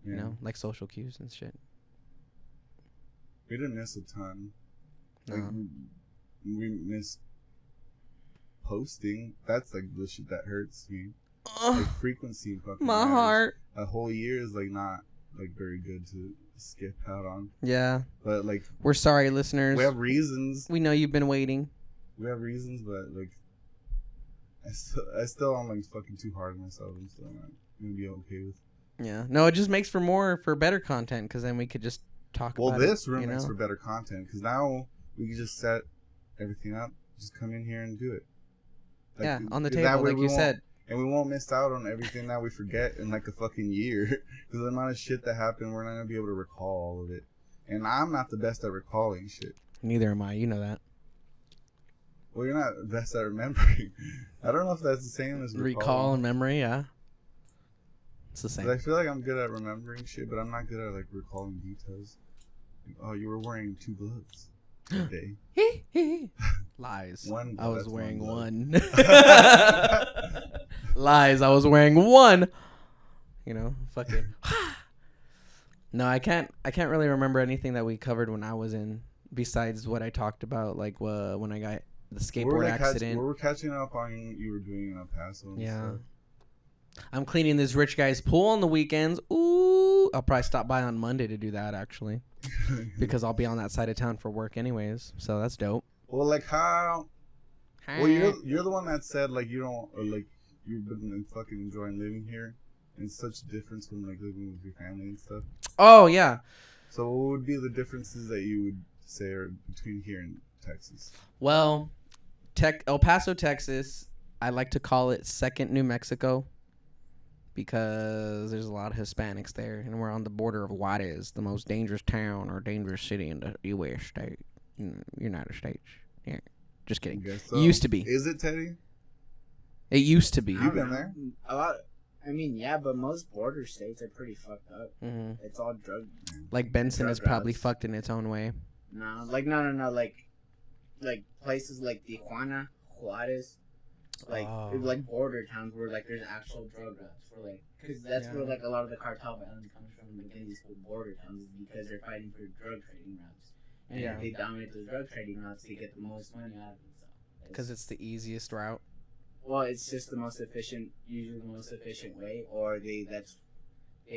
[SPEAKER 7] you know, like social cues and shit.
[SPEAKER 6] We didn't miss a ton.
[SPEAKER 7] No.
[SPEAKER 6] Like we missed posting. That's like the shit that hurts me. Like frequency fucking
[SPEAKER 7] My
[SPEAKER 6] matters.
[SPEAKER 7] heart.
[SPEAKER 6] A whole year is like not like very good to skip out on.
[SPEAKER 7] Yeah.
[SPEAKER 6] But like
[SPEAKER 7] We're sorry, listeners.
[SPEAKER 6] we have reasons.
[SPEAKER 7] We know you've been waiting.
[SPEAKER 6] We have reasons, but like I still am like fucking too hard on myself. I'm still not gonna be okay with.
[SPEAKER 7] Yeah. No, it just makes for better content because then we could just talk about
[SPEAKER 6] this
[SPEAKER 7] it,
[SPEAKER 6] room
[SPEAKER 7] you
[SPEAKER 6] makes
[SPEAKER 7] know?
[SPEAKER 6] for better content because now we can just set everything up, just come in here and do it. Like,
[SPEAKER 7] yeah, on the
[SPEAKER 6] that
[SPEAKER 7] table,
[SPEAKER 6] way
[SPEAKER 7] like
[SPEAKER 6] we
[SPEAKER 7] you
[SPEAKER 6] won't-
[SPEAKER 7] said.
[SPEAKER 6] And we won't miss out on everything that we forget in like a fucking year. Because the amount of shit that happened, we're not going to be able to recall all of it. And I'm not the best at recalling shit.
[SPEAKER 7] Neither am I. You know that.
[SPEAKER 6] Well, you're not the best at remembering. I don't know if that's the same as
[SPEAKER 7] Recall and memory, yeah. It's the same.
[SPEAKER 6] I feel like I'm good at remembering shit, but I'm not good at like recalling details. Like, oh, you were wearing 2 gloves that day.
[SPEAKER 7] Lies.
[SPEAKER 6] One
[SPEAKER 7] I was
[SPEAKER 6] glove,
[SPEAKER 7] wearing
[SPEAKER 6] one
[SPEAKER 7] one. Lies. I was wearing one. You know, fucking. No, I can't really remember anything that we covered when I was in, besides what I talked about, like when I got the skateboard accident.
[SPEAKER 6] We were catching up on you were doing in El Paso. And
[SPEAKER 7] Yeah.
[SPEAKER 6] stuff.
[SPEAKER 7] I'm cleaning this rich guy's pool on the weekends. Ooh, I'll probably stop by on Monday to do that actually, because I'll be on that side of town for work anyways. So that's dope.
[SPEAKER 6] Well, like how? Well, you're the one that said like you don't or like you've been fucking enjoying living here, and it's such a difference when like living with your family and stuff.
[SPEAKER 7] Oh yeah.
[SPEAKER 6] So what would be the differences that you would say are between here and Texas?
[SPEAKER 7] Well, El Paso, Texas, I like to call it second New Mexico because there's a lot of Hispanics there, and we're on the border of Juarez, the most dangerous town or dangerous city in the U.S. state, United States. Yeah, just
[SPEAKER 6] I
[SPEAKER 7] kidding.
[SPEAKER 6] guess so.
[SPEAKER 7] Used to be.
[SPEAKER 6] Is it, Teddy?
[SPEAKER 7] It used to be.
[SPEAKER 6] You've been there?
[SPEAKER 4] A lot. I mean, yeah, but most border states are pretty fucked up.
[SPEAKER 7] Hmm.
[SPEAKER 4] It's all drug.
[SPEAKER 7] Like Benson is
[SPEAKER 4] Drug
[SPEAKER 7] probably
[SPEAKER 4] routes.
[SPEAKER 7] fucked in its own way.
[SPEAKER 4] No, like places like Tijuana, Juarez, like border towns where like there's actual drug routes for like, because that's where like a lot of the cartel violence comes from, like in these border towns, is because they're fighting for drug trading routes. And if they dominate those drug trading routes, they get the most money out of it. So
[SPEAKER 7] Because it's the easiest route.
[SPEAKER 4] well, it's just the most efficient, usually the most efficient way, or they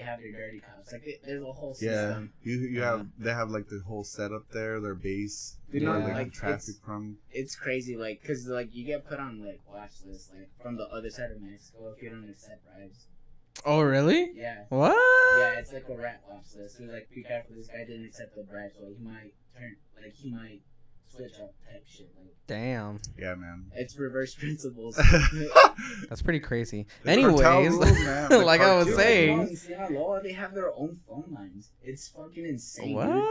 [SPEAKER 4] have their dirty cops. Like there's a whole system.
[SPEAKER 6] Yeah, they have like the whole setup there, their base,
[SPEAKER 4] Dude,
[SPEAKER 6] where,
[SPEAKER 7] no,
[SPEAKER 6] like traffic from.
[SPEAKER 4] It's crazy, like, cause like you get put on like watch lists, like from the other side of Mexico if you don't accept bribes.
[SPEAKER 7] Oh, really?
[SPEAKER 4] Yeah.
[SPEAKER 7] What?
[SPEAKER 4] Yeah, it's like a rat watch list. It's like, be careful, this guy didn't accept the bribe, so he might switch up type shit. Like,
[SPEAKER 7] Damn.
[SPEAKER 6] Yeah, man.
[SPEAKER 4] it's reverse principles.
[SPEAKER 7] That's pretty crazy.
[SPEAKER 6] The cartel
[SPEAKER 7] Anyways,
[SPEAKER 6] rules, man. The
[SPEAKER 7] like I was
[SPEAKER 6] cartel.
[SPEAKER 7] saying.
[SPEAKER 4] In Sinaloa, they have their own phone lines. It's fucking insane.
[SPEAKER 7] What?
[SPEAKER 4] Dude.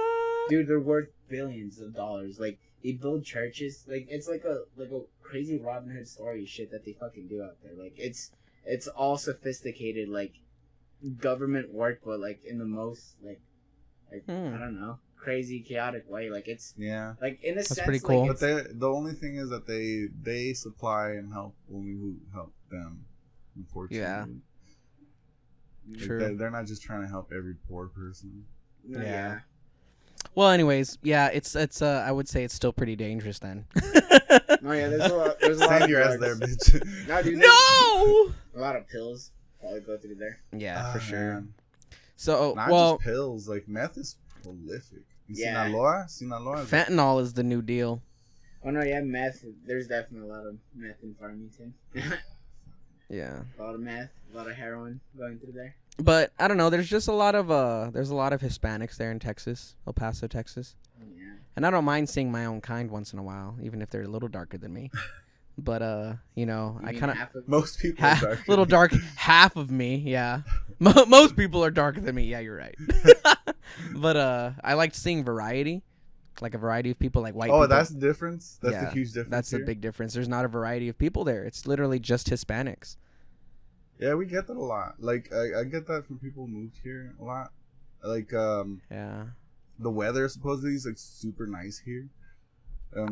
[SPEAKER 4] Dude, they're worth billions of dollars. Like, they build churches. Like, it's like a crazy Robin Hood story shit that they fucking do out there. Like, it's all sophisticated, like, government work, but, like, in the most, like I don't know, crazy, chaotic way. Like, it's...
[SPEAKER 6] Yeah.
[SPEAKER 4] Like, in a
[SPEAKER 7] That's
[SPEAKER 4] sense,
[SPEAKER 7] pretty cool.
[SPEAKER 4] like,
[SPEAKER 6] But the only thing is that they supply and help when we help them, unfortunately.
[SPEAKER 7] Yeah.
[SPEAKER 6] Like,
[SPEAKER 7] True.
[SPEAKER 6] they're not just trying to help every poor person.
[SPEAKER 4] yeah.
[SPEAKER 7] Well, anyways, yeah, it's I would say it's still pretty dangerous then.
[SPEAKER 4] No, yeah, there's a lot
[SPEAKER 6] Send
[SPEAKER 4] of
[SPEAKER 6] your ass
[SPEAKER 4] drugs.
[SPEAKER 6] there, bitch.
[SPEAKER 4] No, dude,
[SPEAKER 7] No!
[SPEAKER 4] a lot of pills probably go through there.
[SPEAKER 7] Yeah, for sure.
[SPEAKER 6] Man.
[SPEAKER 7] So,
[SPEAKER 6] Not
[SPEAKER 7] well,
[SPEAKER 6] just pills. Like, meth is prolific. In
[SPEAKER 4] Yeah.
[SPEAKER 6] Sinaloa is
[SPEAKER 7] fentanyl is the new deal.
[SPEAKER 4] Oh, no, yeah, meth. There's definitely a lot of meth in Farmington.
[SPEAKER 7] Yeah.
[SPEAKER 4] A lot of meth, a lot of heroin going through there.
[SPEAKER 7] But I don't know, there's just a lot of Hispanics there in Texas, El Paso, Texas.
[SPEAKER 4] Yeah.
[SPEAKER 7] And I don't mind seeing my own kind once in a while, even if they're a little darker than me. But you know,
[SPEAKER 4] You
[SPEAKER 7] I
[SPEAKER 4] mean
[SPEAKER 7] kind of
[SPEAKER 4] half of
[SPEAKER 6] most people are dark.
[SPEAKER 7] little dark half of me, yeah. Most people are darker than me. Yeah, you're right. But I liked seeing variety, like a variety of people, like white people.
[SPEAKER 6] Oh, that's the difference. That's
[SPEAKER 7] Yeah,
[SPEAKER 6] a huge difference.
[SPEAKER 7] That's a
[SPEAKER 6] here.
[SPEAKER 7] big difference. There's not a variety of people there. It's literally just Hispanics.
[SPEAKER 6] Yeah, we get that a lot. Like I get that from people who moved here a lot. Like
[SPEAKER 7] Yeah.
[SPEAKER 6] the weather supposedly is like super nice here.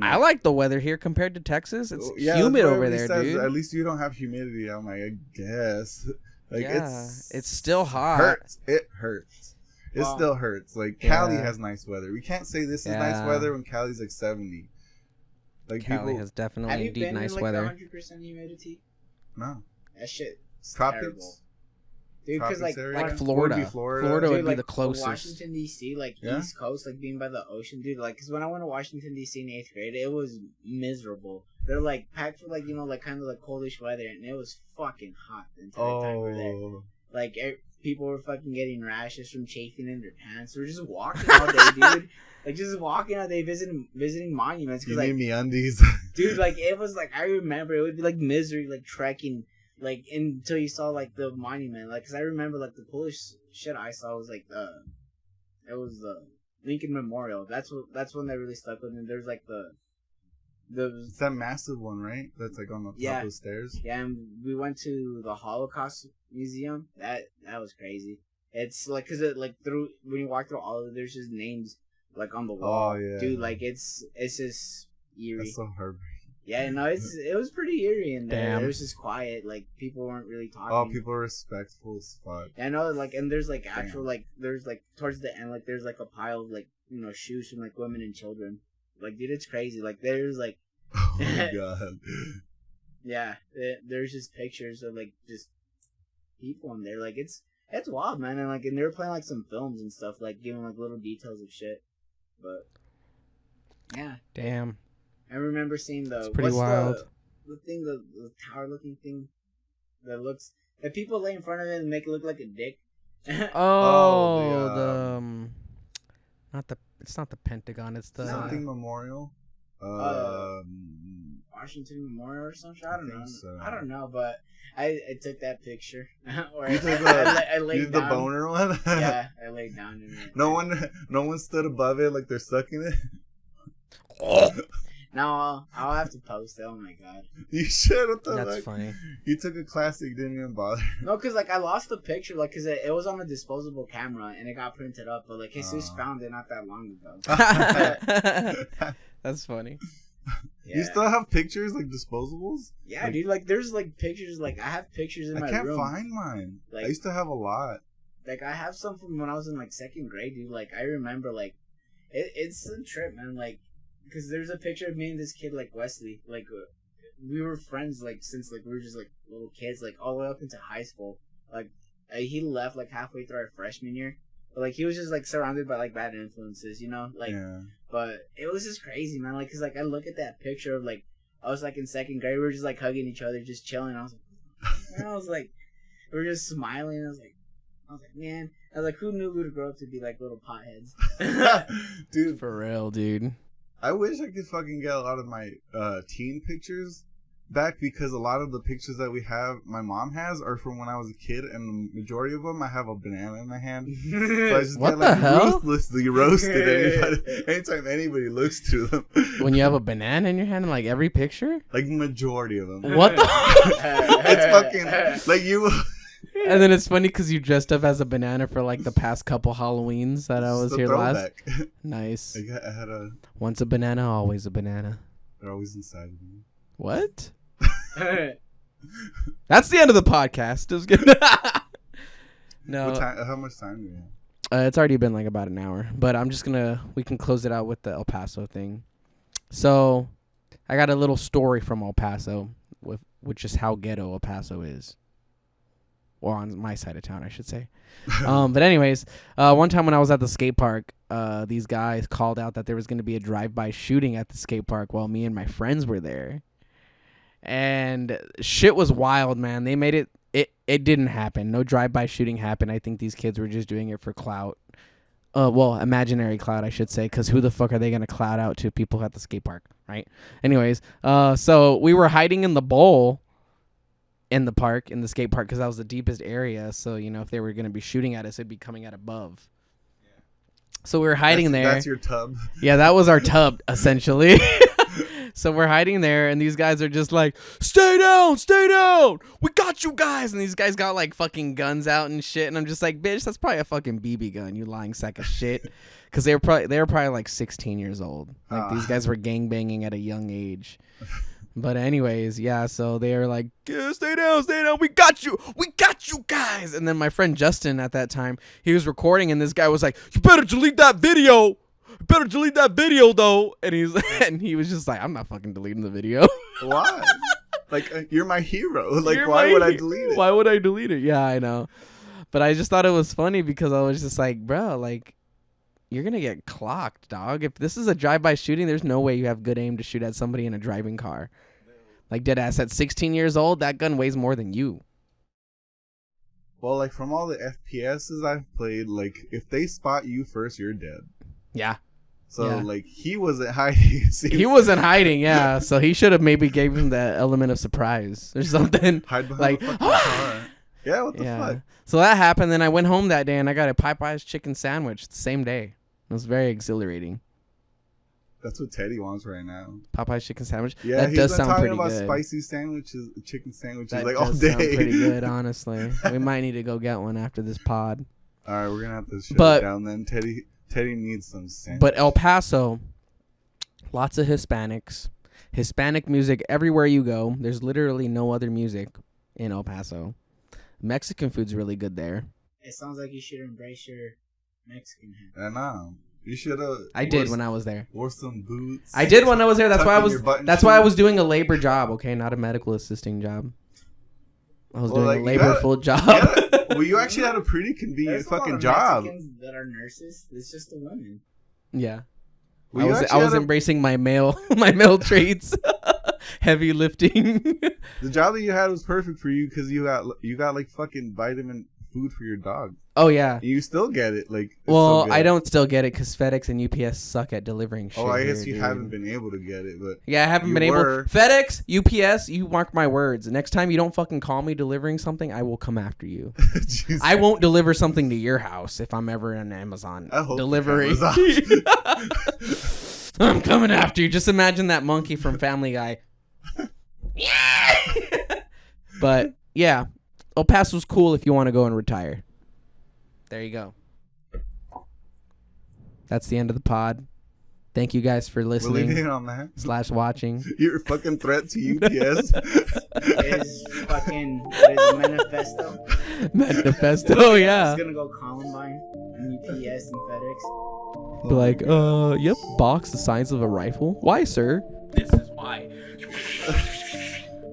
[SPEAKER 7] I like the weather here compared to Texas. It's
[SPEAKER 6] yeah,
[SPEAKER 7] humid
[SPEAKER 6] that's what
[SPEAKER 7] over
[SPEAKER 6] everybody
[SPEAKER 7] there,
[SPEAKER 6] says.
[SPEAKER 7] dude.
[SPEAKER 6] At least you don't have humidity. I'm like, I guess. Like
[SPEAKER 7] Yeah, it's still hot.
[SPEAKER 6] Hurts. It hurts. It
[SPEAKER 4] Wow.
[SPEAKER 6] still hurts. Like Cali
[SPEAKER 7] Yeah.
[SPEAKER 6] has nice weather. We can't say this is
[SPEAKER 7] Yeah.
[SPEAKER 6] nice weather when Cali's like 70. Like
[SPEAKER 7] Cali
[SPEAKER 6] people,
[SPEAKER 7] has
[SPEAKER 4] Have
[SPEAKER 7] definitely
[SPEAKER 4] you
[SPEAKER 7] indeed
[SPEAKER 4] been
[SPEAKER 7] nice
[SPEAKER 4] in like
[SPEAKER 7] weather.
[SPEAKER 4] 100% humidity?
[SPEAKER 6] no
[SPEAKER 4] That shit's
[SPEAKER 6] tropics.
[SPEAKER 4] terrible. Dude, because
[SPEAKER 6] Tropics
[SPEAKER 4] like,
[SPEAKER 6] area?
[SPEAKER 7] Like
[SPEAKER 6] Would
[SPEAKER 7] Florida.
[SPEAKER 6] be Florida.
[SPEAKER 7] Florida would
[SPEAKER 4] dude,
[SPEAKER 7] be
[SPEAKER 4] like
[SPEAKER 7] the closest.
[SPEAKER 4] Washington D.C., like
[SPEAKER 6] Yeah?
[SPEAKER 4] East Coast, like being by the ocean, dude. Like, cause when I went to Washington D.C. in 8th grade, it was miserable. They're like packed for like, you know, like kind of like coldish weather, and it was fucking hot the entire time we were there.
[SPEAKER 6] Oh,
[SPEAKER 4] Like people were fucking getting rashes from chafing in their pants. We were just walking all day, dude. Like just walking all day, visiting monuments.
[SPEAKER 6] you
[SPEAKER 4] Cause like,
[SPEAKER 6] need me undies.
[SPEAKER 4] dude, like it was like I remember it would be like misery, like trekking, like until you saw like the monument. Like, cause I remember like the coolest shit I saw was like it was the Lincoln Memorial. That's when that really stuck with me. There's like the
[SPEAKER 6] It's that massive one, right? That's like on the top
[SPEAKER 4] Yeah.
[SPEAKER 6] of the stairs.
[SPEAKER 4] yeah, and we went to the Holocaust Museum. That was crazy. It's like cause it like through when you walk through all of it, there's just names like on the wall.
[SPEAKER 6] Oh, yeah.
[SPEAKER 4] Dude, like it's just eerie.
[SPEAKER 6] That's so heartbreaking.
[SPEAKER 4] Yeah, no, it was pretty eerie in there.
[SPEAKER 7] Damn.
[SPEAKER 4] It was just quiet. Like people weren't really talking.
[SPEAKER 6] Oh, people are respectful as fuck.
[SPEAKER 4] I know, like, and there's like actual
[SPEAKER 6] Damn.
[SPEAKER 4] like there's like towards the end like there's like a pile of like shoes from like women and children. Like, dude, it's crazy. Like there's like
[SPEAKER 6] Oh my god.
[SPEAKER 4] yeah, there's just pictures of like just people in there. Like it's wild, man. And like and they were playing like some films and stuff, like giving like little details of shit. But yeah,
[SPEAKER 7] Damn.
[SPEAKER 4] I remember seeing the
[SPEAKER 7] It's pretty
[SPEAKER 4] what's
[SPEAKER 7] wild.
[SPEAKER 4] the thing, the tower looking thing that people lay in front of it and make it look like a dick.
[SPEAKER 7] Oh, it's not the Pentagon. It's the
[SPEAKER 6] Something memorial.
[SPEAKER 4] Washington Memorial or something. I don't
[SPEAKER 6] think
[SPEAKER 4] know.
[SPEAKER 6] so.
[SPEAKER 4] I don't know, but I took that picture. Where
[SPEAKER 6] You took
[SPEAKER 4] I
[SPEAKER 6] you
[SPEAKER 4] laid
[SPEAKER 6] did the
[SPEAKER 4] down.
[SPEAKER 6] boner one.
[SPEAKER 4] Yeah, I laid down in it.
[SPEAKER 6] No one stood above it like they're sucking it.
[SPEAKER 4] No, I'll have to post it. Oh my god.
[SPEAKER 6] You should. What the
[SPEAKER 7] That's
[SPEAKER 6] heck?
[SPEAKER 7] funny.
[SPEAKER 6] You took a classic, didn't even bother.
[SPEAKER 4] No, cause like I lost the picture, like cause it was on a disposable camera and it got printed up, but like Jesus found it not that long ago.
[SPEAKER 7] That's funny.
[SPEAKER 4] Yeah.
[SPEAKER 6] You still have pictures like disposables?
[SPEAKER 4] Yeah,
[SPEAKER 6] Like,
[SPEAKER 4] dude. Like there's like pictures. Like I have pictures in
[SPEAKER 6] I
[SPEAKER 4] my
[SPEAKER 6] can't
[SPEAKER 4] room.
[SPEAKER 6] find mine.
[SPEAKER 4] Like-
[SPEAKER 6] I used to have a lot.
[SPEAKER 4] Like I have some from when I was in like second grade, dude. Like I remember, like it's a trip, man. Like, cause there's a picture of me and this kid, like Wesley. Like we were friends, like since like we were just like little kids, like all the way up into high school. Like he left like halfway through our freshman year, but like he was just like surrounded by like bad influences, you know. Like,
[SPEAKER 6] Yeah.
[SPEAKER 4] but it was just crazy, man. Like, cause like I look at that picture of like I was like in second grade, we were just like hugging each other, just chilling. I was like, and I was like, we were just smiling. I was like, man, I was like, who knew we would grow up to be like little potheads?
[SPEAKER 6] Dude,
[SPEAKER 7] For real, dude.
[SPEAKER 6] I wish I could fucking get a lot of my teen pictures back because a lot of the pictures that we have, my mom has, are from when I was a kid, and the majority of them, I have a banana in my hand. So I just
[SPEAKER 7] What
[SPEAKER 6] get
[SPEAKER 7] the hell?
[SPEAKER 6] ruthlessly roasted anytime anybody looks through them.
[SPEAKER 7] When you have a banana in your hand in like every picture?
[SPEAKER 6] Like majority of them.
[SPEAKER 7] What the?
[SPEAKER 6] It's fucking like you.
[SPEAKER 7] And then it's funny because you dressed up as a banana for like the past couple Halloweens that I was
[SPEAKER 6] It's a
[SPEAKER 7] here
[SPEAKER 6] throwback.
[SPEAKER 7] last. Nice.
[SPEAKER 6] I had a.
[SPEAKER 7] Once a banana, always a banana.
[SPEAKER 6] They're always inside of me.
[SPEAKER 7] What? That's the end of the podcast. Just kidding. No.
[SPEAKER 6] What time, how much time do we have?
[SPEAKER 7] It's already been like about an hour, but we can close it out with the El Paso thing. So I got a little story from El Paso, which is how ghetto El Paso is. Or on my side of town, I should say. But anyways, one time when I was at the skate park, these guys called out that there was going to be a drive-by shooting at the skate park while me and my friends were there. And shit was wild, man. They made it didn't happen. No drive-by shooting happened. I think these kids were just doing it for clout. Well, imaginary clout, I should say, because who the fuck are they going to clout out to people at the skate park, right? Anyways, so we were hiding in the bowl in the park, in the skate park, because that was the deepest area. So, you know, if they were going to be shooting at us, it'd be coming out above. Yeah. So we were hiding there.
[SPEAKER 6] That's your tub.
[SPEAKER 7] Yeah, that was our tub, essentially. So we're hiding there, and these guys are just like, stay down, we got you guys. And these guys got like fucking guns out and shit, and I'm just like, bitch, that's probably a fucking BB gun, you lying sack of shit. Because they were probably like 16 years old. Like these guys were gangbanging at a young age. But anyways, yeah, so they were like, yeah, stay down, we got you guys. And then my friend Justin at that time, he was recording, and this guy was like, you better delete that video though. And he was just like, I'm not fucking deleting the video.
[SPEAKER 6] Why? Like, you're my hero. Like, why would I delete it?
[SPEAKER 7] Why would I delete it? Yeah, I know. But I just thought it was funny because I was just like, bro, like, you're going to get clocked, dog. If this is a drive-by shooting, there's no way you have good aim to shoot at somebody in a driving car. Like, dead ass, at 16 years old, that gun weighs more than you.
[SPEAKER 6] Well, like, from all the FPSs I've played, like, if they spot you first, you're dead.
[SPEAKER 7] Yeah.
[SPEAKER 6] So,
[SPEAKER 7] yeah.
[SPEAKER 6] Like, he wasn't hiding.
[SPEAKER 7] He wasn't hiding, yeah. So he should have maybe gave him that element of surprise or something.
[SPEAKER 6] Hide behind
[SPEAKER 7] like,
[SPEAKER 6] the fucking car. Yeah, what the fuck?
[SPEAKER 7] So that happened. Then I went home that day, and I got a Popeye's chicken sandwich the same day. It was very exhilarating.
[SPEAKER 6] That's what Teddy wants right now.
[SPEAKER 7] Popeye's chicken sandwich?
[SPEAKER 6] Yeah,
[SPEAKER 7] that does sound
[SPEAKER 6] talking
[SPEAKER 7] pretty
[SPEAKER 6] about
[SPEAKER 7] good.
[SPEAKER 6] spicy sandwiches, chicken sandwiches,
[SPEAKER 7] That
[SPEAKER 6] like
[SPEAKER 7] does
[SPEAKER 6] all day.
[SPEAKER 7] sound pretty good, honestly. We might need to go get one after this pod.
[SPEAKER 6] All right, we're going to have to shut it down then. Teddy needs some sandwich.
[SPEAKER 7] But El Paso, lots of Hispanics. Hispanic music everywhere you go. There's literally no other music in El Paso. Mexican food's really good there.
[SPEAKER 4] It sounds like you should embrace your Mexican hat.
[SPEAKER 6] I know. You should have.
[SPEAKER 7] I did when I was there.
[SPEAKER 6] Wore some boots.
[SPEAKER 7] I did when I was there. That's why I was. That's why I was
[SPEAKER 6] doing
[SPEAKER 7] doing a labor job. Okay, not a medical assisting job. I was doing
[SPEAKER 6] like,
[SPEAKER 7] a labor full job.
[SPEAKER 6] Well, you actually had a pretty convenient
[SPEAKER 4] There's
[SPEAKER 6] fucking
[SPEAKER 4] a lot of
[SPEAKER 6] job.
[SPEAKER 4] Mexicans that are nurses. It's just the women.
[SPEAKER 7] Yeah.
[SPEAKER 6] Well,
[SPEAKER 7] I was embracing my male traits. Heavy lifting.
[SPEAKER 6] The job that you had was perfect for you because you got like fucking vitamin food for your dog.
[SPEAKER 7] Oh yeah.
[SPEAKER 6] You still get it, like.
[SPEAKER 7] Well, I don't still get it because FedEx and UPS suck at delivering shit.
[SPEAKER 6] Oh, I guess
[SPEAKER 7] here,
[SPEAKER 6] you haven't been able to get it, but.
[SPEAKER 7] Yeah, I haven't been able. FedEx, UPS, you mark my words. Next time you don't fucking call me delivering something, I will come after you. I won't deliver something to your house if I'm ever on Amazon delivery. I'm coming after you. Just imagine that monkey from Family Guy. But yeah, El Paso's cool if you want to go and retire. There you go. That's the end of the pod. Thank you guys for listening / watching.
[SPEAKER 6] Your fucking threat to UPS
[SPEAKER 4] is fucking manifesto.
[SPEAKER 7] Manifesto, yeah.
[SPEAKER 4] It's gonna go Columbine and UPS and FedEx.
[SPEAKER 7] Be like, yep, box the size of a rifle. Why, sir? This is why.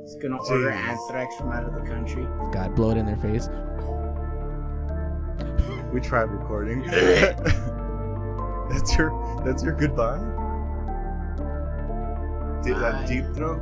[SPEAKER 4] It's gonna order anthrax from out of the country.
[SPEAKER 7] God, blow it in their face.
[SPEAKER 6] We tried recording. That's your goodbye. That deep throat.